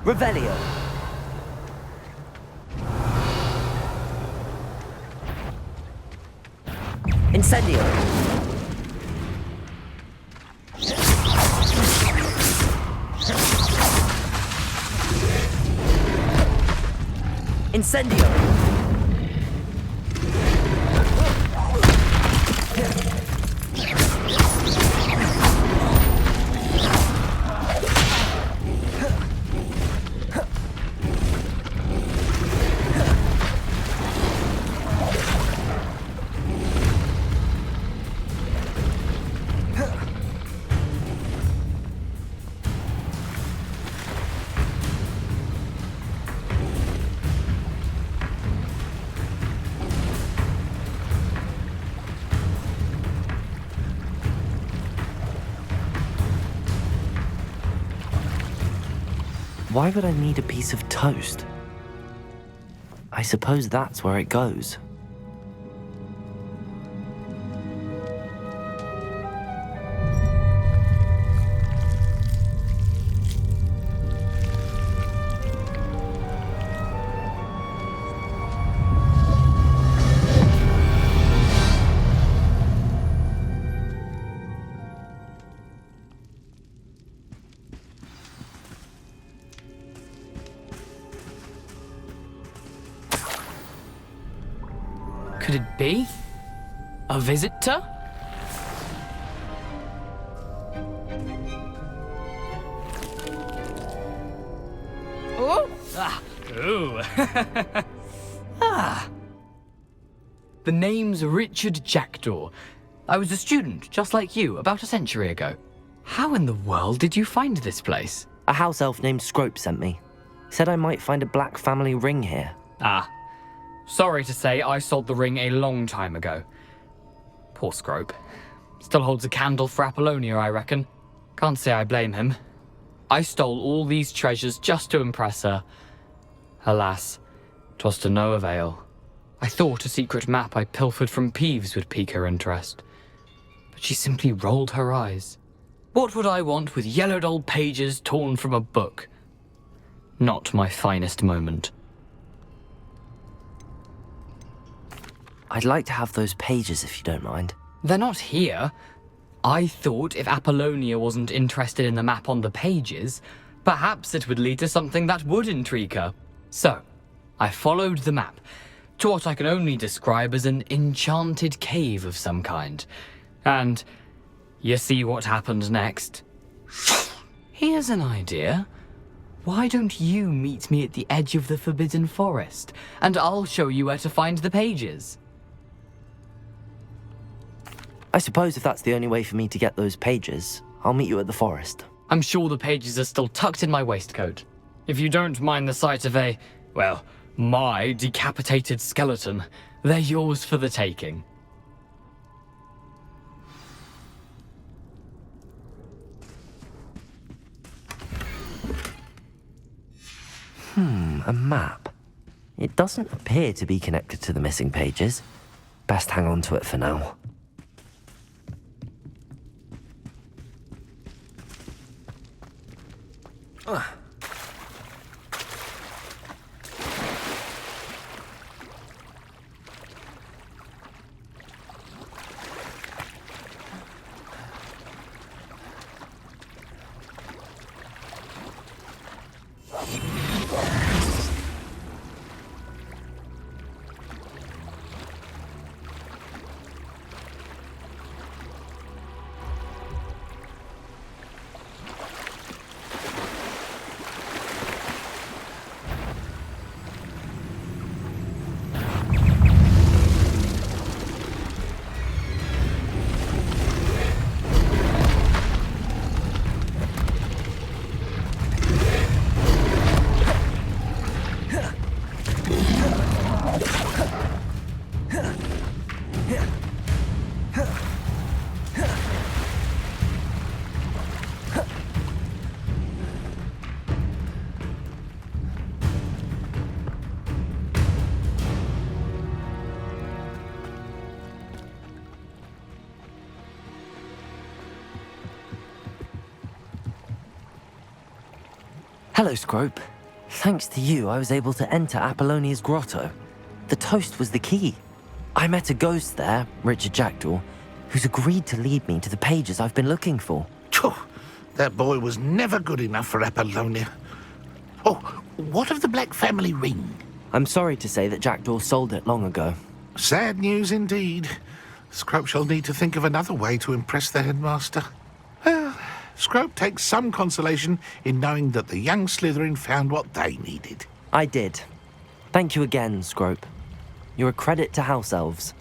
Revelio. Incendio. Incendio. Why would I need a piece of toast? I suppose that's where it goes. Could it be? A visitor? Oh! Ah! Ooh! Ah! The name's Richard Jackdaw. I was a student, just like you, about a century ago. How in the world did you find this place? A house elf named Scrope sent me. Said I might find a black family ring here. Ah. Sorry to say, I sold the ring a long time ago. Poor Scrope. Still holds a candle for Apollonia, I reckon. Can't say I blame him. I stole all these treasures just to impress her. Alas, 'twas to no avail. I thought a secret map I pilfered from Peeves would pique her interest. But she simply rolled her eyes. What would I want with yellowed old pages torn from a book? Not my finest moment. I'd like to have those pages if you don't mind. They're not here. I thought if Apollonia wasn't interested in the map on the pages, perhaps it would lead to something that would intrigue her. So, I followed the map to what I can only describe as an enchanted cave of some kind. And you see what happened next? Here's an idea. Why don't you meet me at the edge of the Forbidden Forest, and I'll show you where to find the pages? I suppose if that's the only way for me to get those pages, I'll meet you at the forest. I'm sure the pages are still tucked in my waistcoat. If you don't mind the sight of my decapitated skeleton, they're yours for the taking. A map. It doesn't appear to be connected to the missing pages. Best hang on to it for now. Hello, Scrope. Thanks to you, I was able to enter Apollonia's grotto. The toast was the key. I met a ghost there, Richard Jackdaw, who's agreed to lead me to the pages I've been looking for. That boy was never good enough for Apollonia. Oh, what of the Black family ring? I'm sorry to say that Jackdaw sold it long ago. Sad news indeed. Scrope shall need to think of another way to impress the headmaster. Well, Scrope takes some consolation in knowing that the young Slytherin found what they needed. I did. Thank you again, Scrope. You're a credit to House Elves.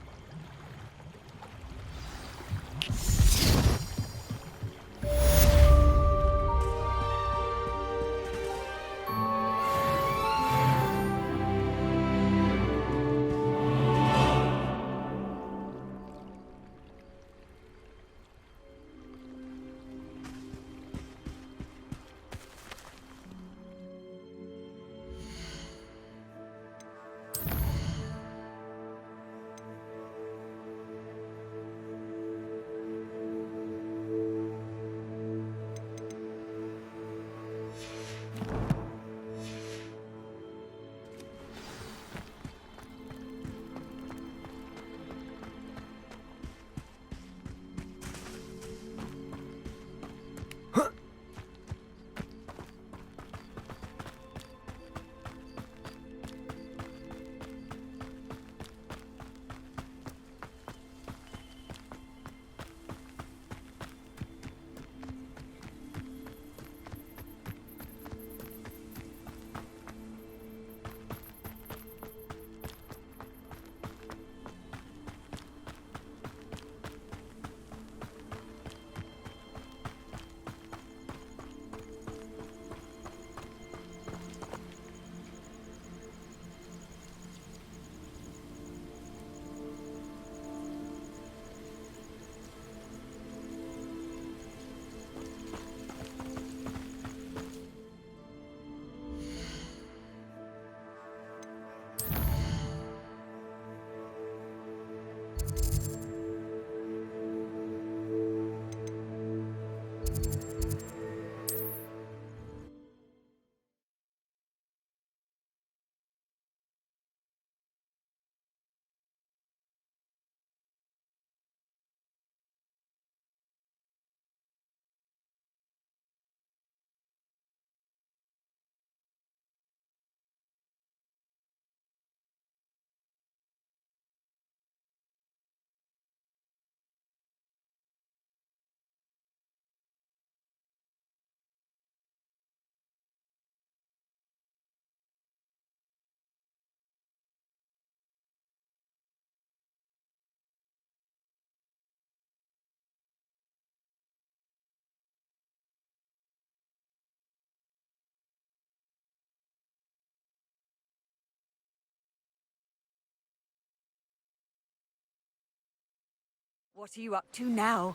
What are you up to now?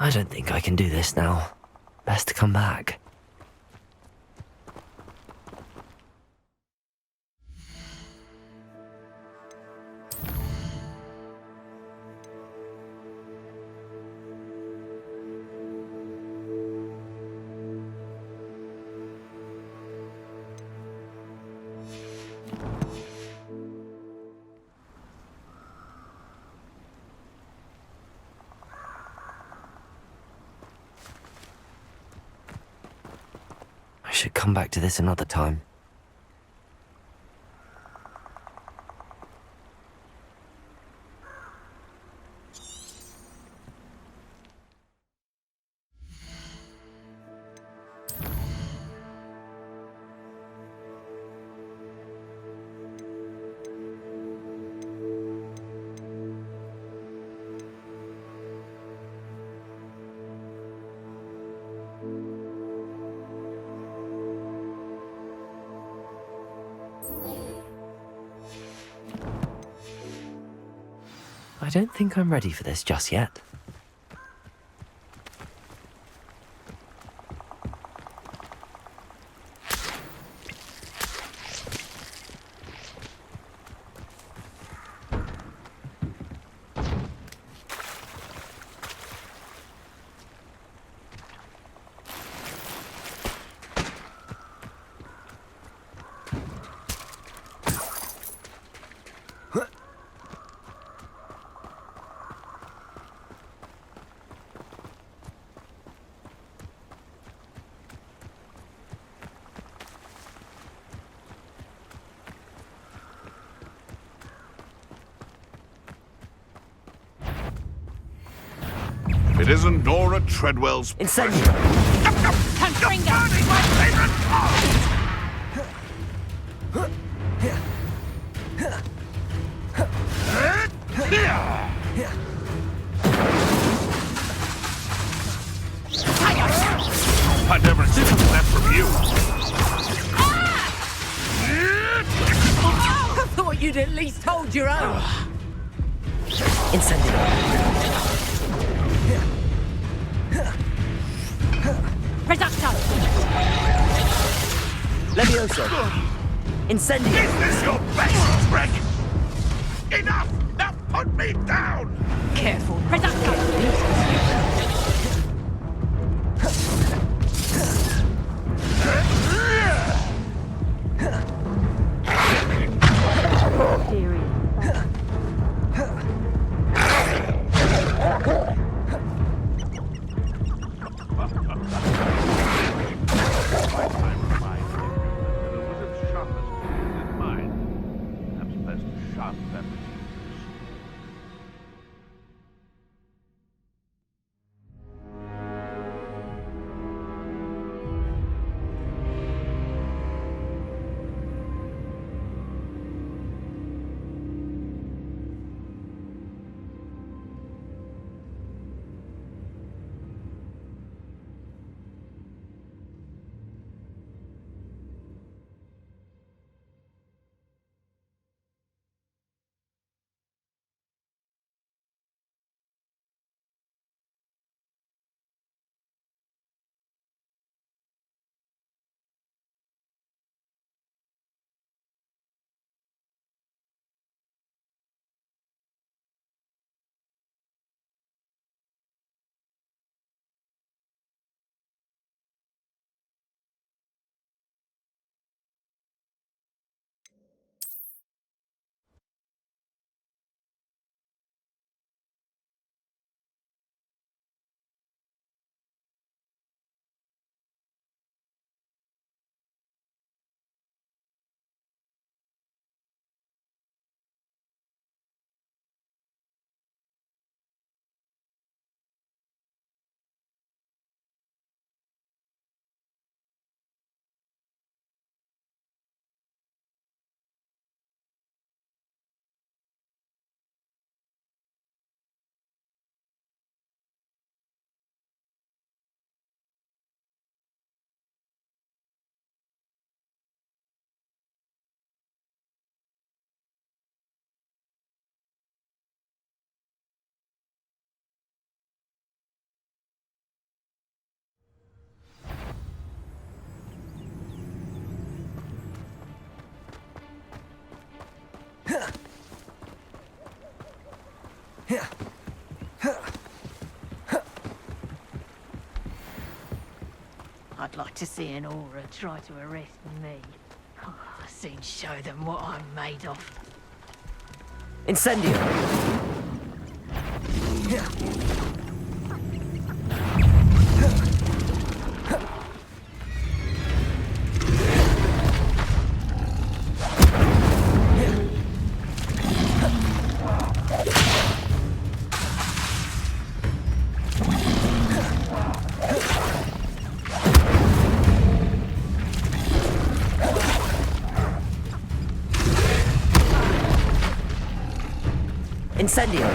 I don't think I can do this now. Best to come back. I should come back to this another time. I don't think I'm ready for this just yet. It isn't Nora Treadwell's Incendio! You're burning my favorite I never expected that from you. I thought you'd at least hold your own. Incendio! Reducto! Levioso! Incendio! Is this your best trick? Enough! Now put me down! Careful. Reducto! I'd like to see an aura try to arrest me. Oh, I'll soon show them what I'm made of. Incendio! Incendio!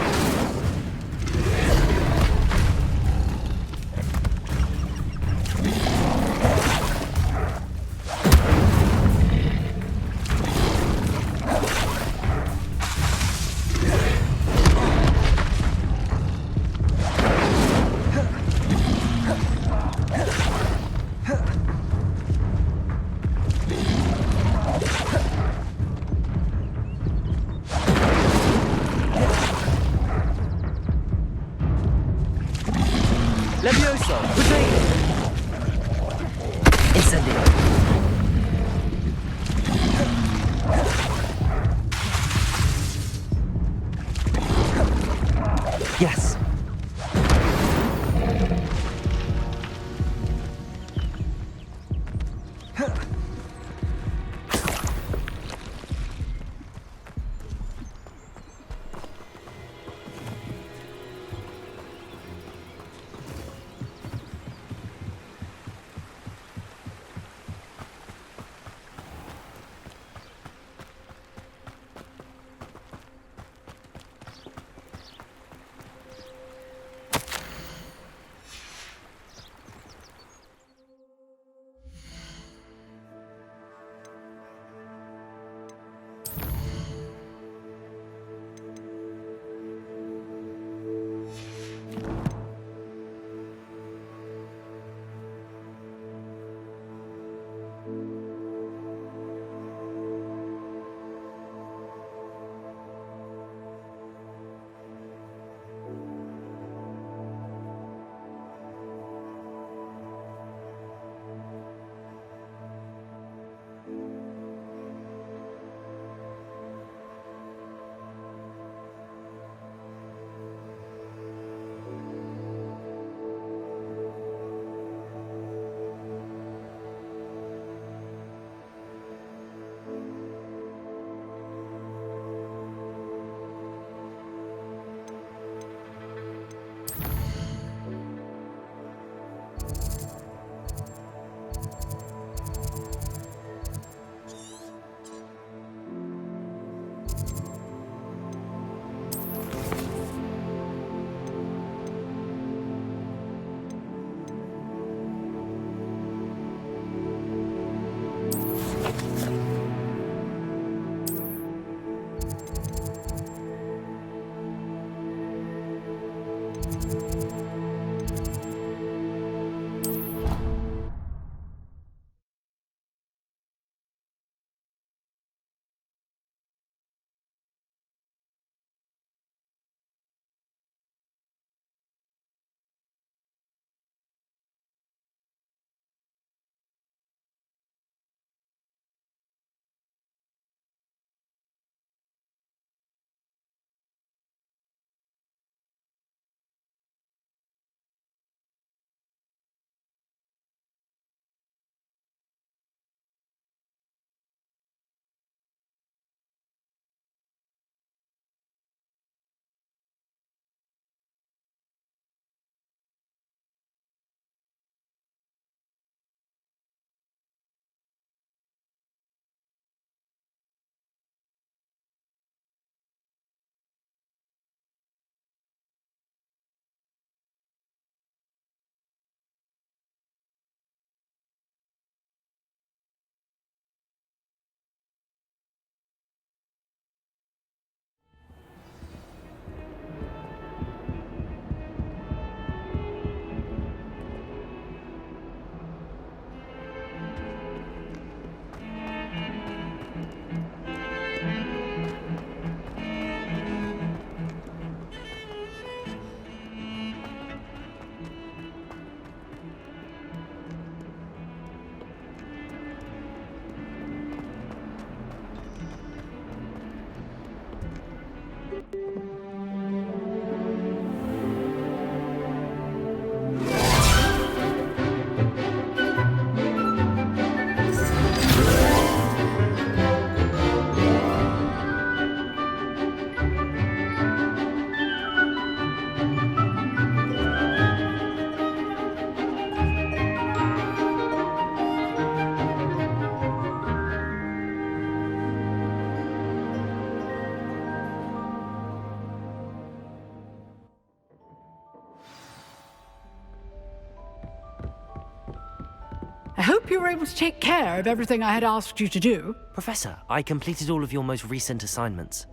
you were able to take care of everything I had asked you to do. Professor, I completed all of your most recent assignments.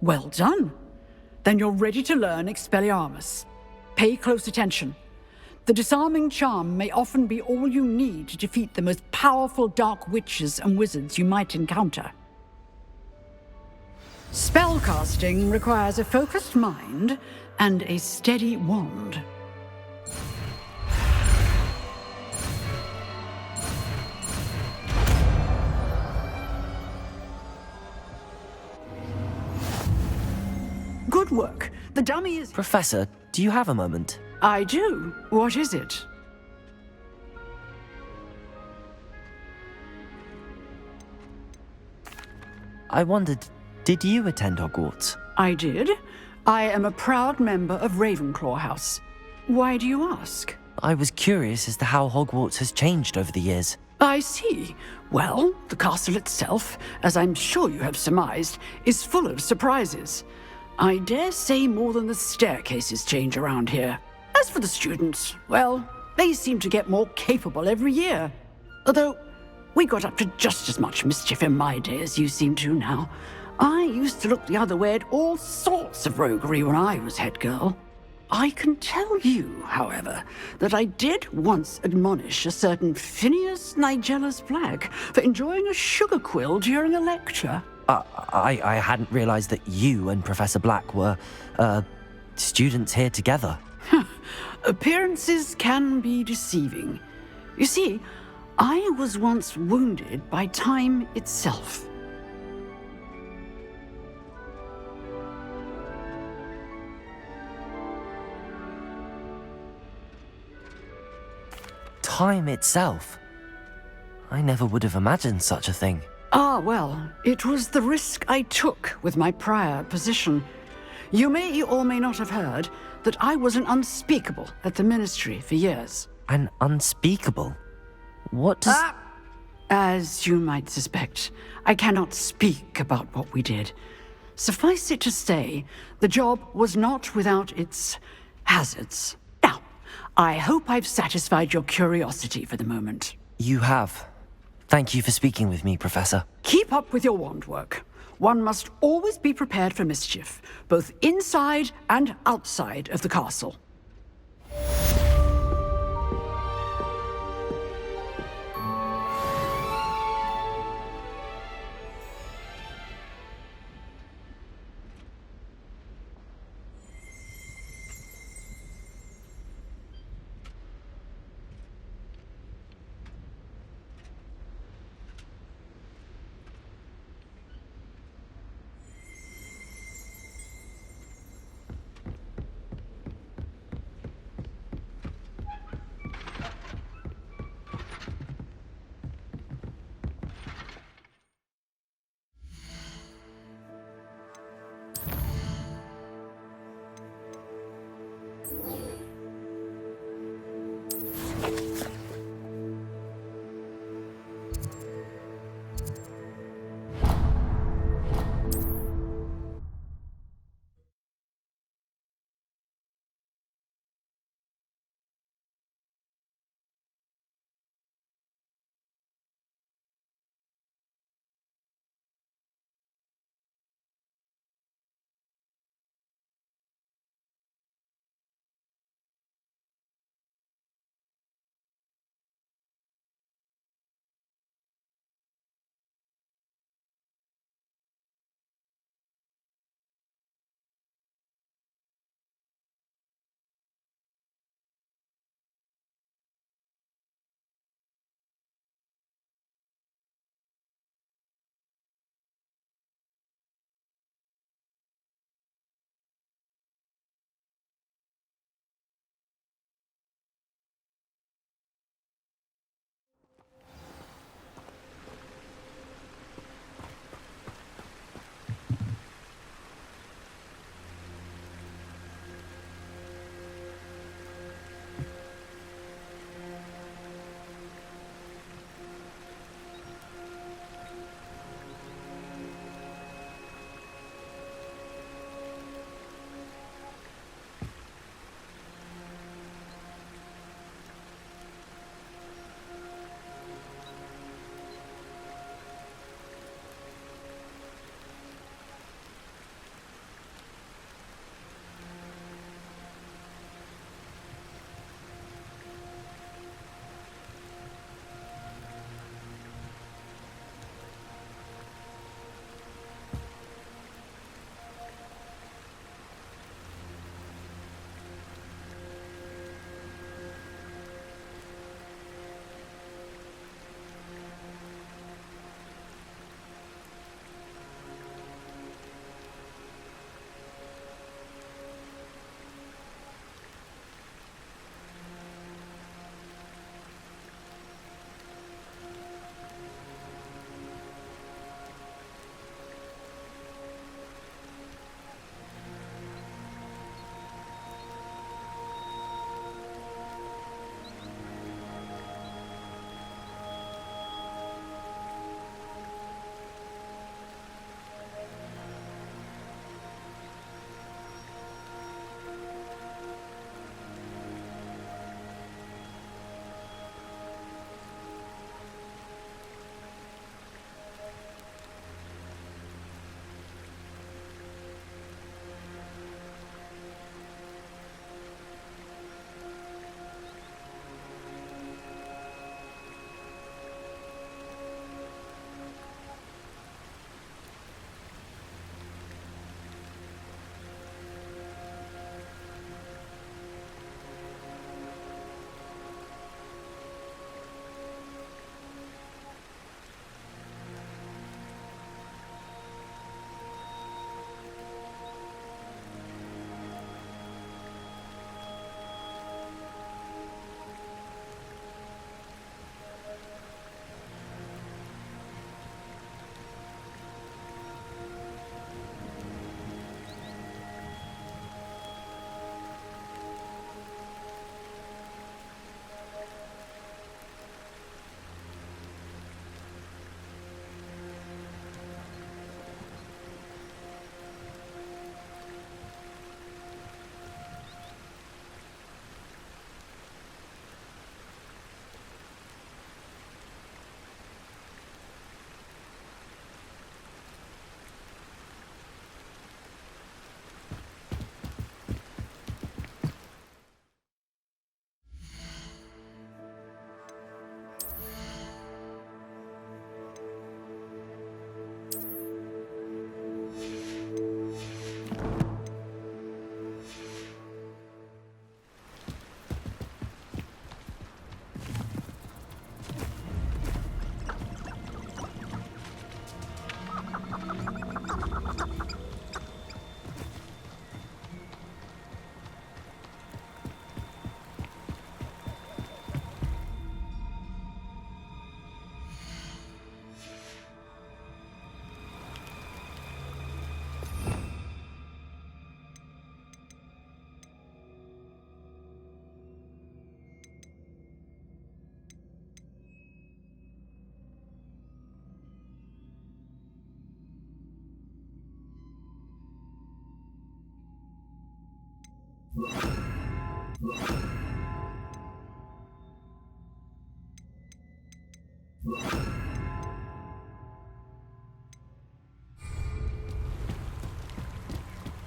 Well done. Then you're ready to learn Expelliarmus. Pay close attention. The disarming charm may often be all you need to defeat the most powerful dark witches and wizards you might encounter. Spellcasting requires a focused mind and a steady wand. Good work. The dummy is... Professor, do you have a moment? I do. What is it? I wondered, did you attend Hogwarts? I did. I am a proud member of Ravenclaw House. Why do you ask? I was curious as to how Hogwarts has changed over the years. I see. Well, the castle itself, as I'm sure you have surmised, is full of surprises. I dare say more than the staircases change around here. As for the students, well, they seem to get more capable every year. Although, we got up to just as much mischief in my day as you seem to now. I used to look the other way at all sorts of roguery when I was head girl. I can tell you, however, that I did once admonish a certain Phineas Nigellus Black for enjoying a sugar quill during a lecture. I hadn't realized that you and Professor Black were, students here together. Appearances can be deceiving. You see, I was once wounded by time itself. Time itself? I never would have imagined such a thing. Ah, well, it was the risk I took with my prior position. You may or may not have heard that I was an unspeakable at the Ministry for years. An unspeakable? What does... As you might suspect, I cannot speak about what we did. Suffice it to say, the job was not without its hazards. Now, I hope I've satisfied your curiosity for the moment. You have. Thank you for speaking with me, Professor. Keep up with your wand work. One must always be prepared for mischief, both inside and outside of the castle.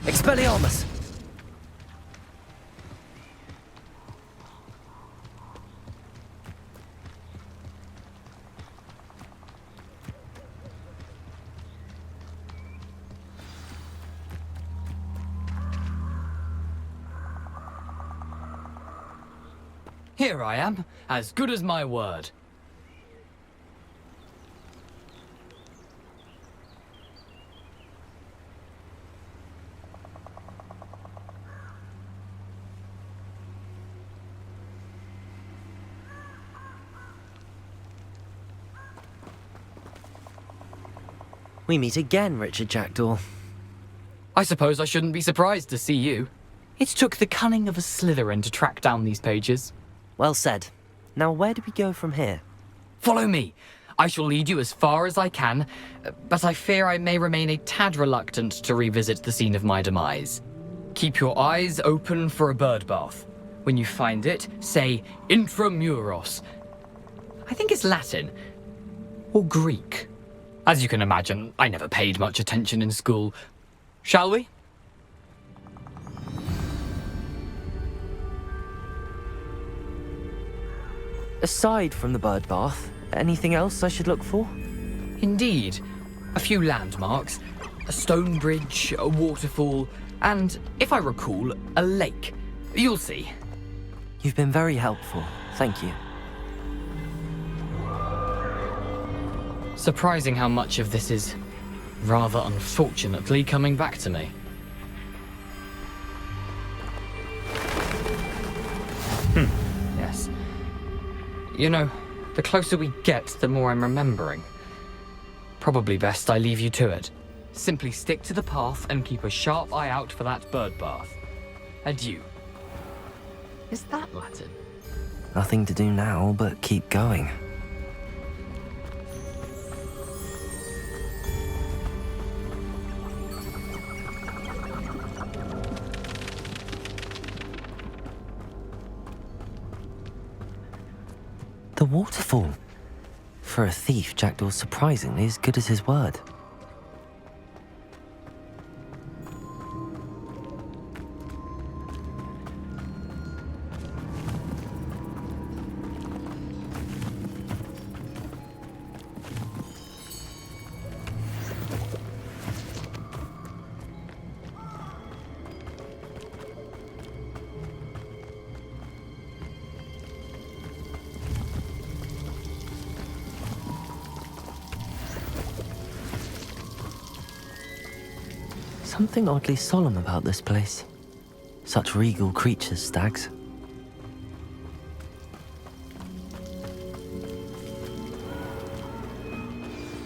Expelliarmus! Here I am, as good as my word. We meet again, Richard Jackdaw. I suppose I shouldn't be surprised to see you. It took the cunning of a Slytherin to track down these pages. Well said. Now where do we go from here? Follow me. I shall lead you as far as I can, but I fear I may remain a tad reluctant to revisit the scene of my demise. Keep your eyes open for a bird bath. When you find it, say intramuros. I think it's Latin. Or Greek. As you can imagine, I never paid much attention in school. Shall we? Aside from the bird bath, anything else I should look for? Indeed. A few landmarks, a stone bridge, a waterfall, and, if I recall, a lake. You'll see. You've been very helpful. Thank you. Surprising how much of this is, rather unfortunately, coming back to me. Yes. You know, the closer we get, the more I'm remembering. Probably best I leave you to it. Simply stick to the path and keep a sharp eye out for that bird bath. Adieu. Is that Latin? Nothing to do now but keep going. The waterfall. For a thief, Jackdaw's surprisingly as good as his word. Something oddly solemn about this place. Such regal creatures, stags.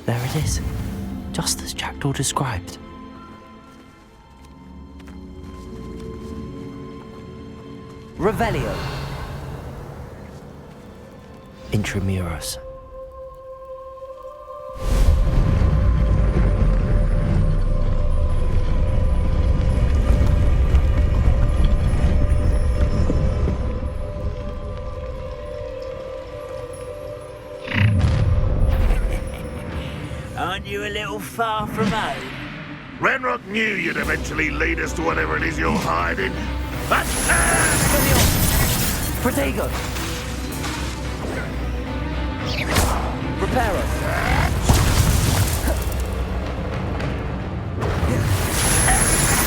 There it is, just as Jackdaw described. Revelio. Intramuros. Aren't you a little far from home? Renrock knew you'd eventually lead us to whatever it is you're hiding. But Protego! Reparo!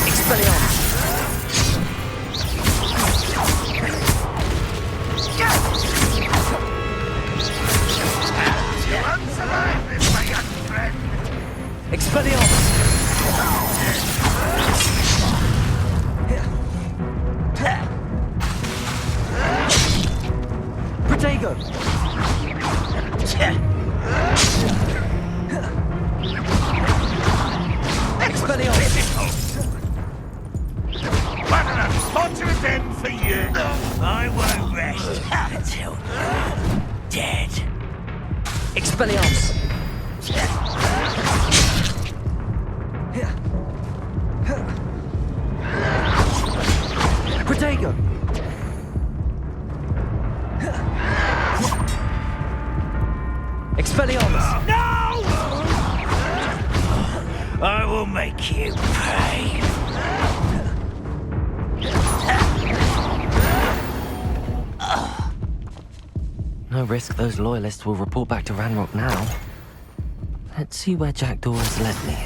Expelliarmus! you won't survive this, my young friend. Expelliarmus! Protego! Expelliarmus! What an unfortunate end for you. I won't rest until dead. Expelliarmus! I'll make you pay. No risk those loyalists will report back to Ranrock now. Let's see where Jackdaw has led me.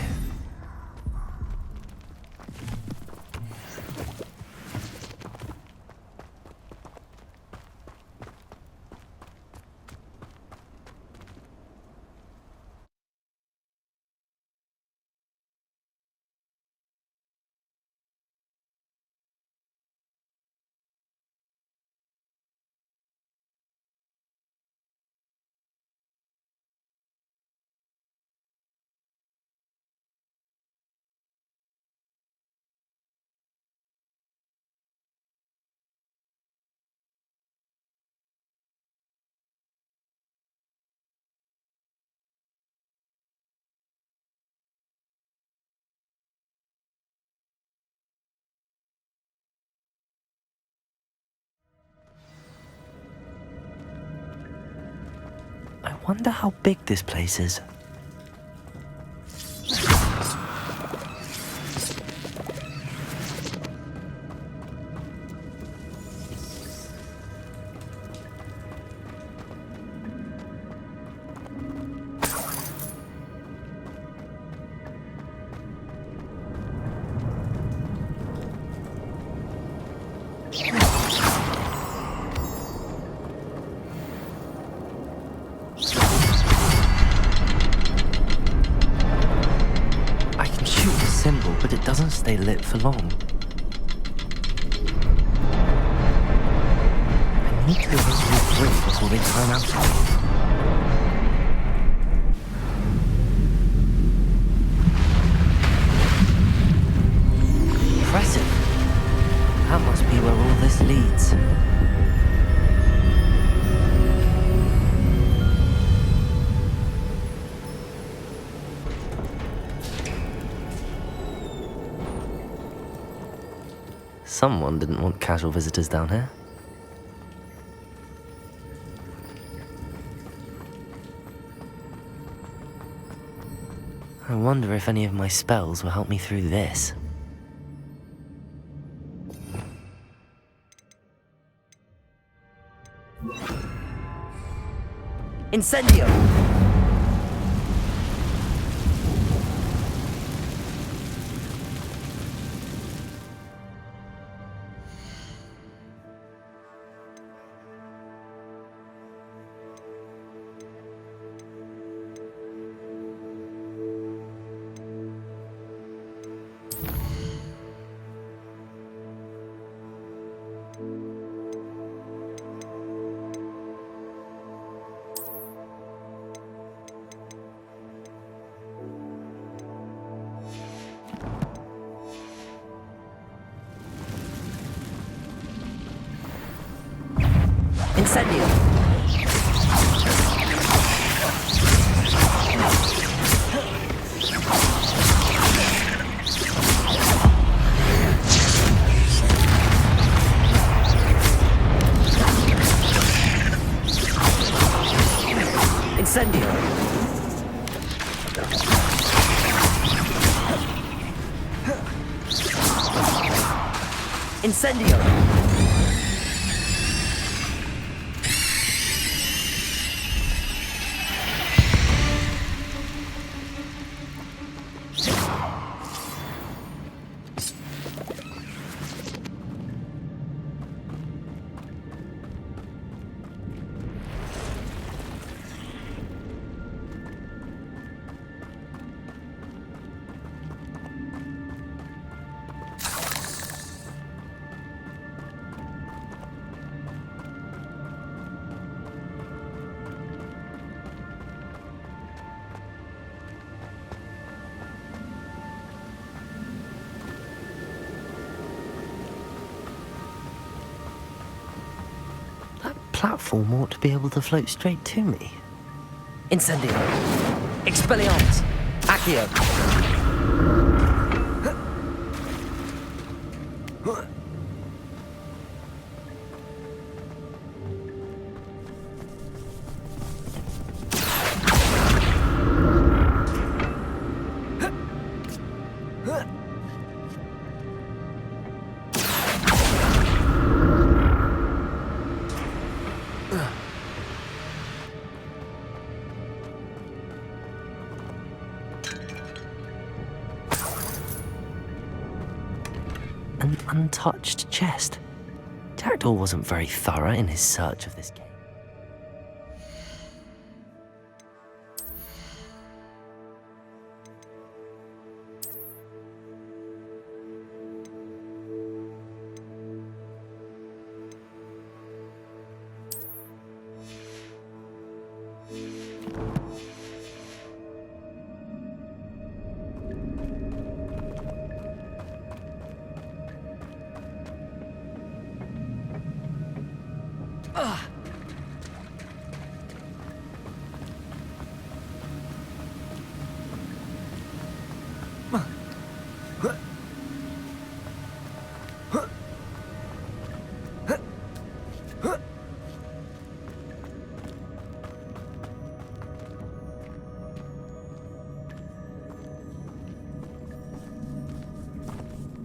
I wonder how big this place is. But it doesn't stay lit for long. I need to hit all three before they time out on me. Impressive. That must be where all this leads. Someone didn't want casual visitors down here. I wonder if any of my spells will help me through this. Incendio! Incendio! Incendio! Incendio! Platform ought to be able to float straight to me. Incendio! Expelliarmus! Accio! untouched chest. Jackdaw wasn't very thorough in his search of this cave.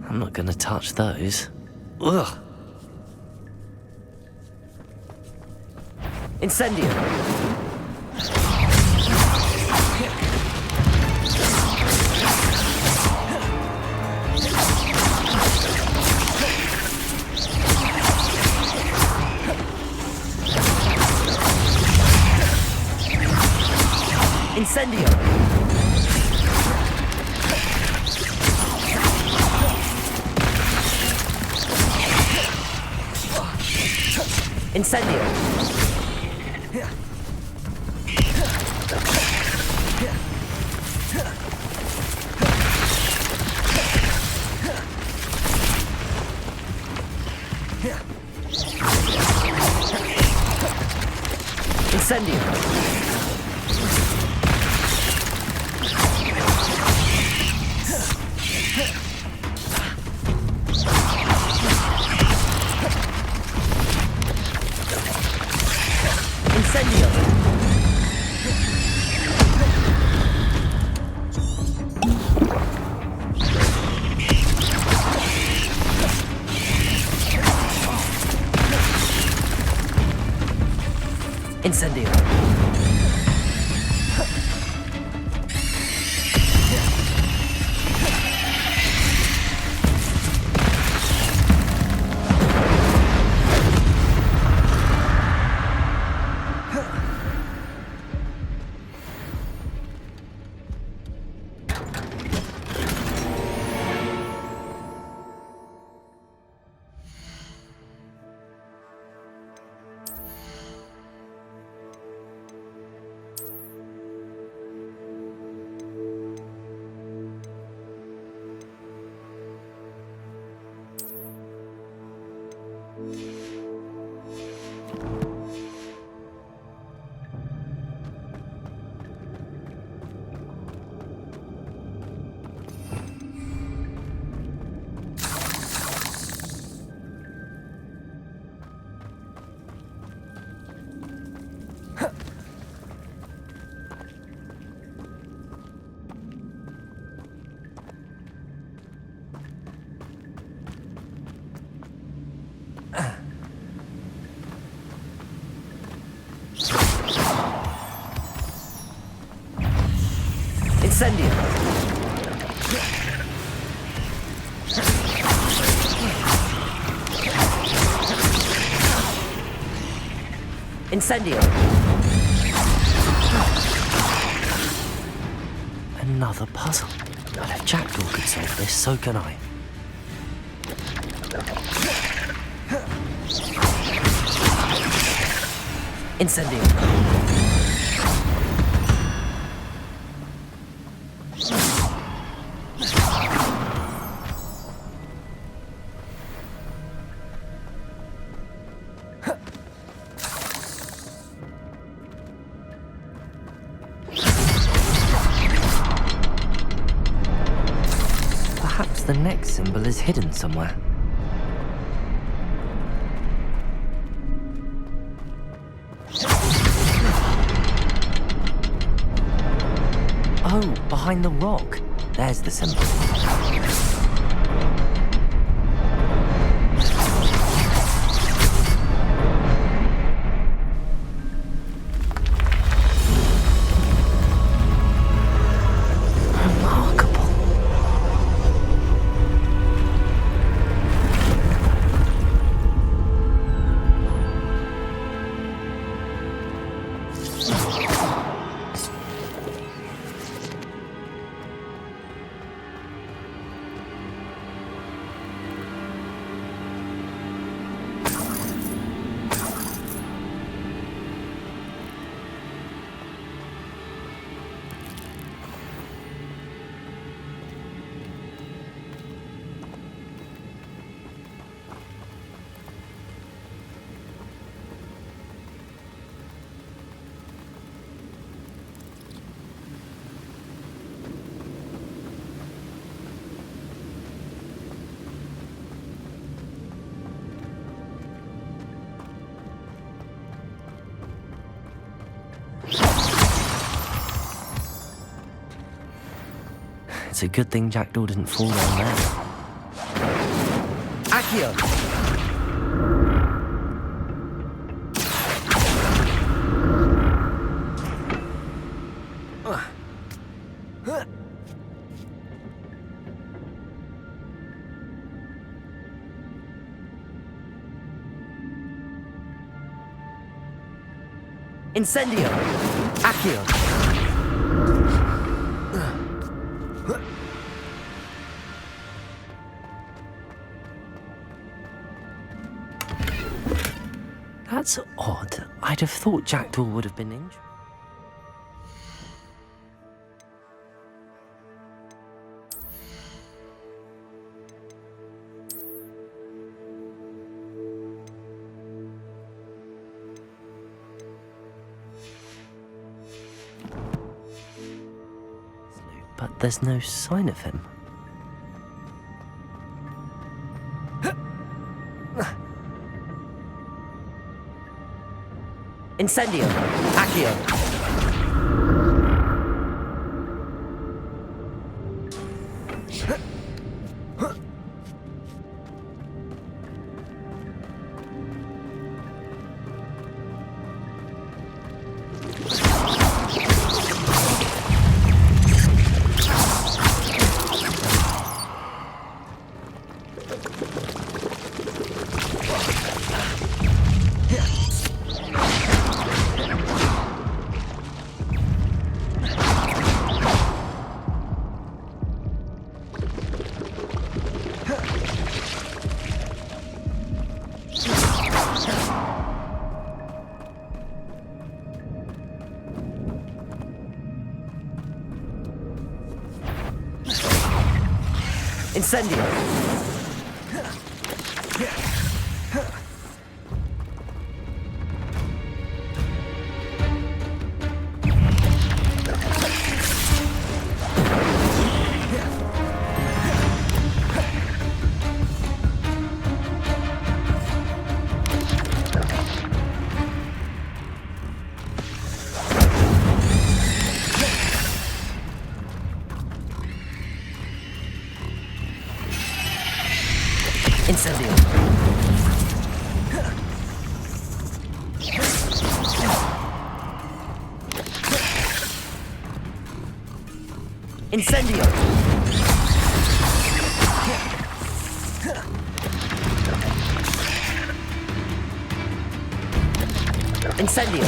I'm not gonna touch those. Ugh. Incendio! Incendio! Incendio! Incendio! Incendio! Incendio! Incendio! Incendio! Another puzzle. Well, if Jackdaw could solve this, so can I. Incendio! Perhaps the next symbol is hidden somewhere. Oh, behind the rock. There's the symbol. It's a good thing Jackdaw didn't fall down there. Accio! Incendio! Accio! That's odd. I'd have thought Jackdaw would have been injured. But there's no sign of him. Incendio! Accio! Incendio! Incendio! Incendio! Incendio!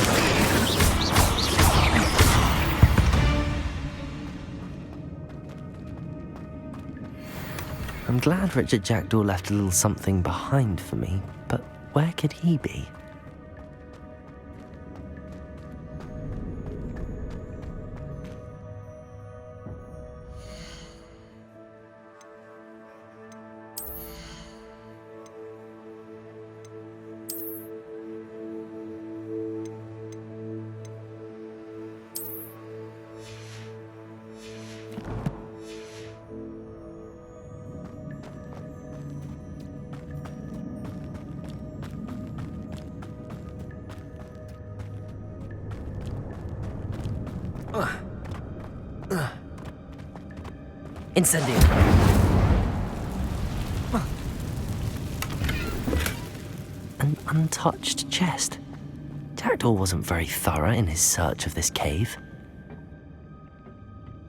I'm glad Richard Jackdaw left a little something behind for me, but where could he be? Incendio! An untouched chest. Jackdaw wasn't very thorough in his search of this cave.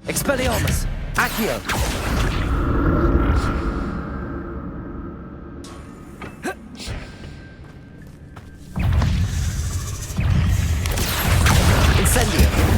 Expelliarmus! Accio! Incendio!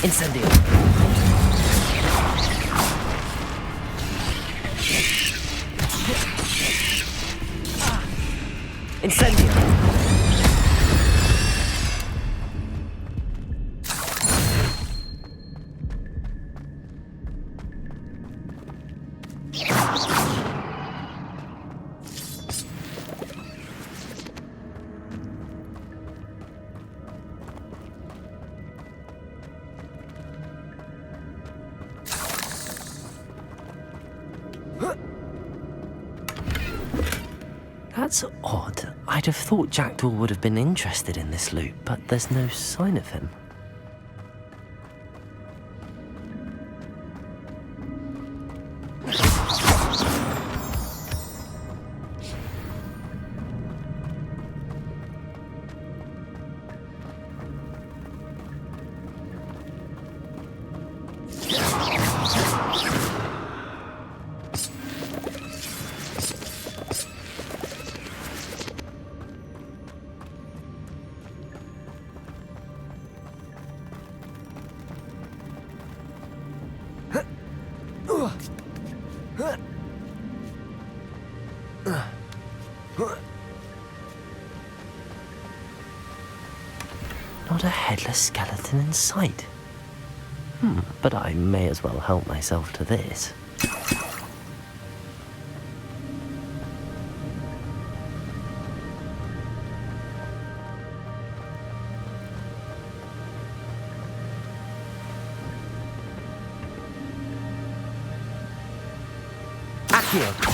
Incendio! Incendio! That's odd. I'd have thought Jackdaw would have been interested in this loot, but there's no sign of him. Not a headless skeleton in sight. But I may as well help myself to this. Accio!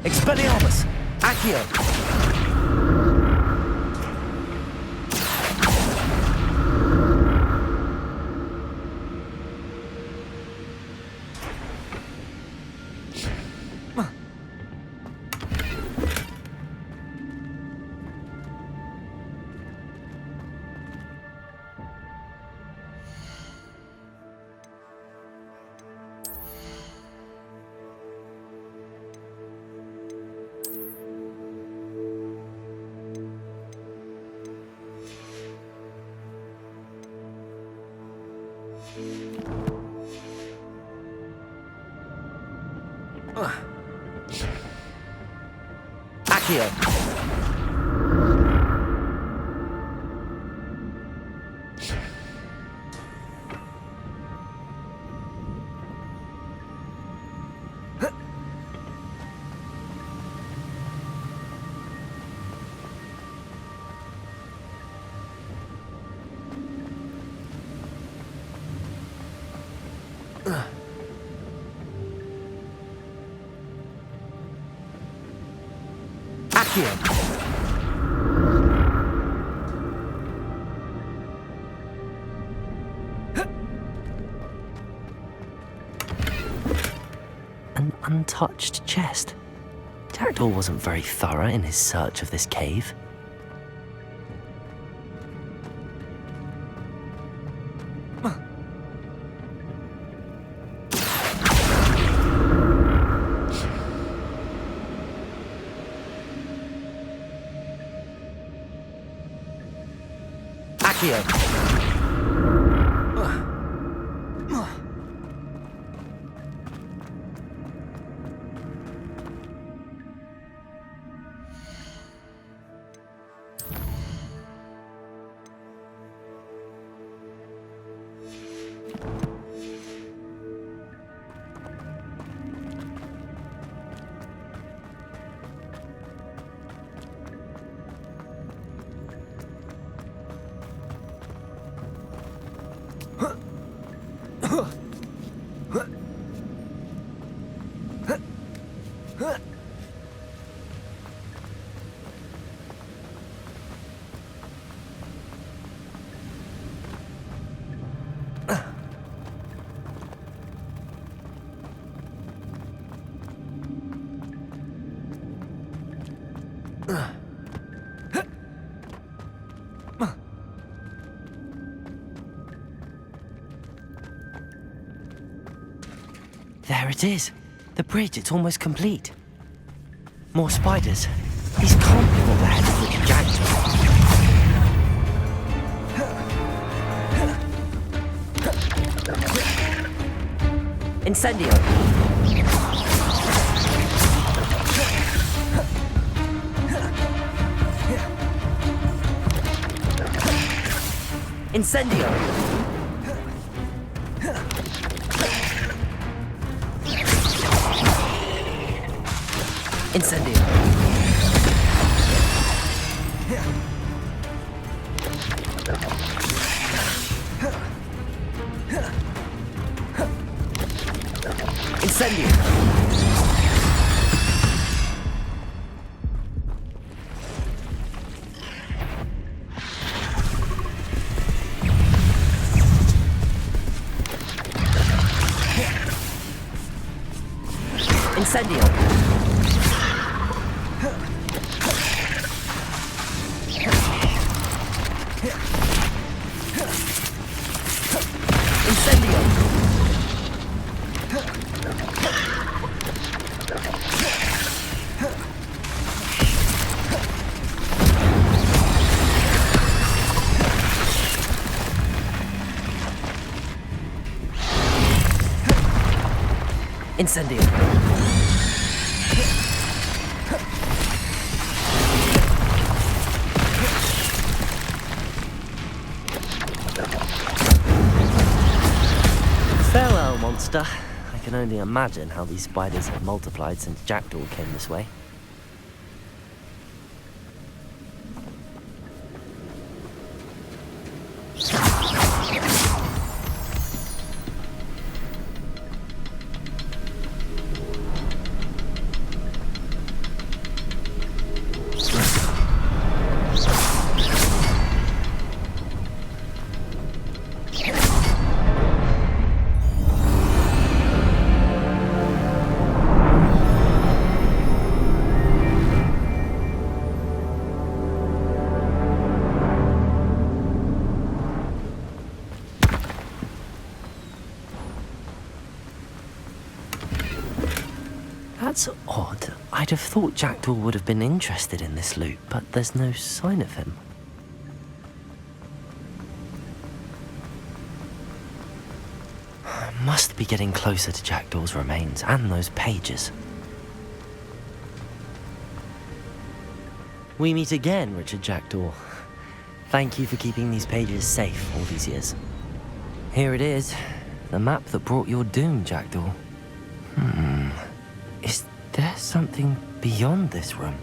Expelliarmus! Accio! Accio! Accio! An untouched chest. Jackdaw wasn't very thorough in his search of this cave. Accio! There it is. The bridge, it's almost complete. More spiders. These can't be what the head of the Jackdaw. Incendio. Incendio. Incendio. Incendio. Incendio. Incendio. Incendio. Farewell, monster. I can only imagine how these spiders have multiplied since Jackdaw came this way. That's odd. I'd have thought Jackdaw would have been interested in this loot, but there's no sign of him. I must be getting closer to Jackdaw's remains and those pages. We meet again, Richard Jackdaw. Thank you for keeping these pages safe all these years. Here it is, the map that brought your doom, Jackdaw. Is there something beyond this room?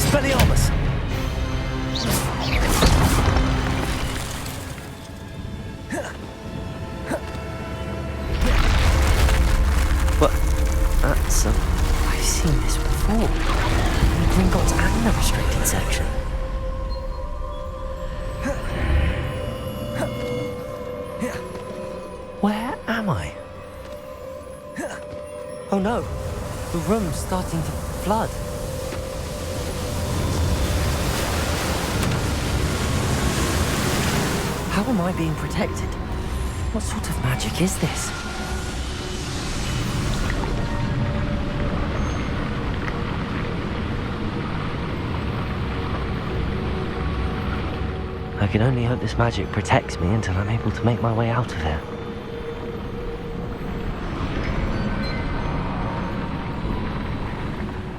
Expelliarmus! But that's I've seen this before. In the Gringotts and the restricted section. Where am I? Oh no, the room's starting to flood. How am I being protected? What sort of magic is this? I can only hope this magic protects me until I'm able to make my way out of here.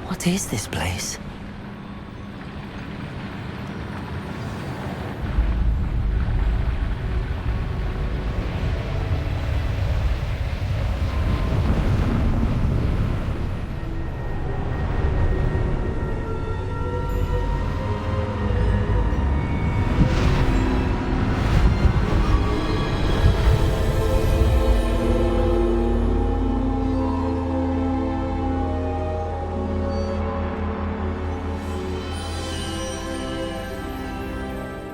What is this place?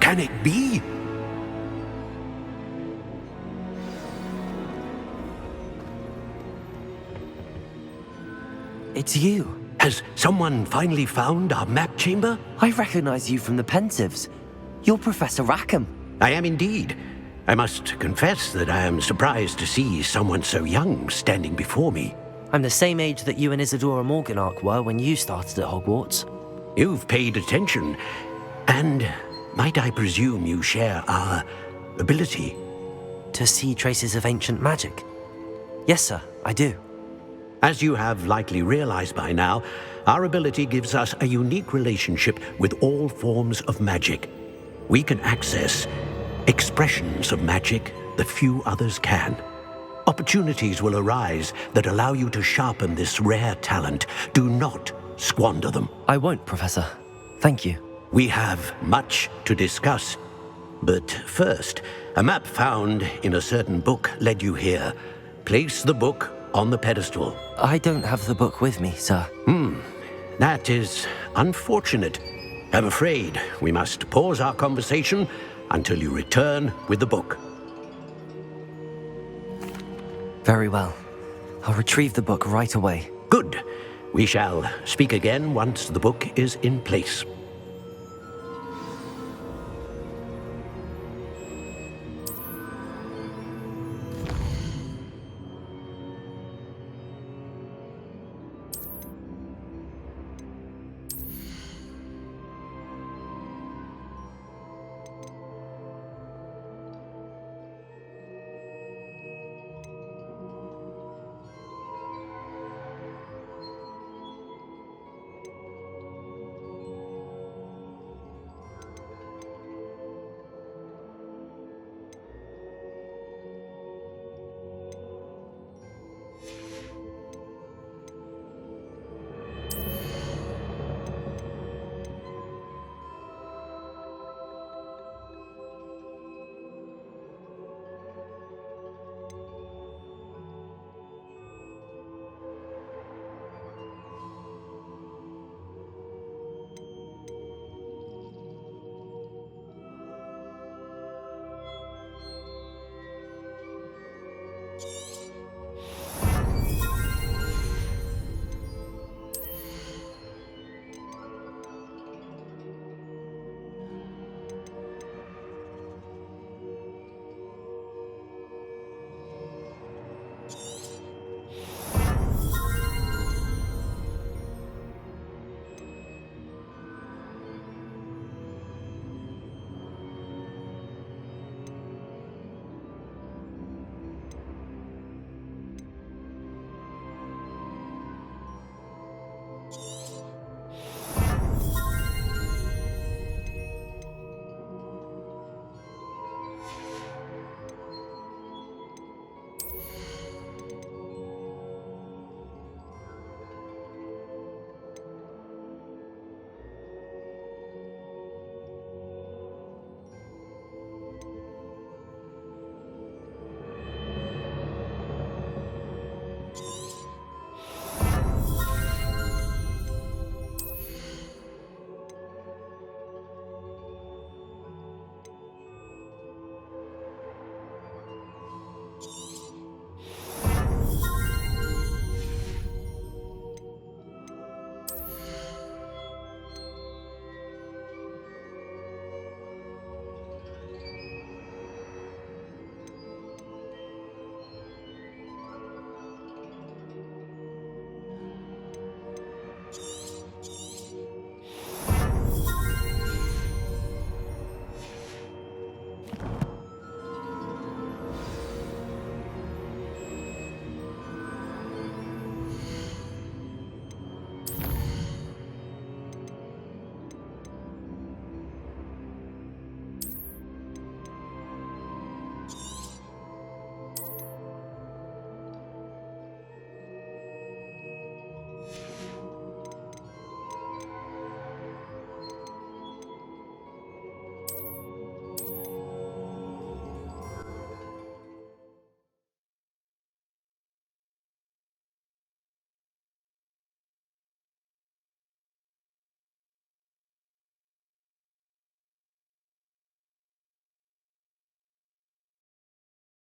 Can it be? It's you. Has someone finally found our map chamber? I recognize you from the Pensieves. You're Professor Rackham. I am indeed. I must confess that I am surprised to see someone so young standing before me. I'm the same age that you and Isadora Morganach were when you started at Hogwarts. You've paid attention, and might I presume you share our ability? To see traces of ancient magic? Yes, sir, I do. As you have likely realized by now, our ability gives us a unique relationship with all forms of magic. We can access expressions of magic that few others can. Opportunities will arise that allow you to sharpen this rare talent. Do not squander them. I won't, Professor. Thank you. We have much to discuss. But first, a map found in a certain book led you here. Place the book on the pedestal. I don't have the book with me, sir. That is unfortunate. I'm afraid we must pause our conversation until you return with the book. Very well. I'll retrieve the book right away. Good. We shall speak again once the book is in place.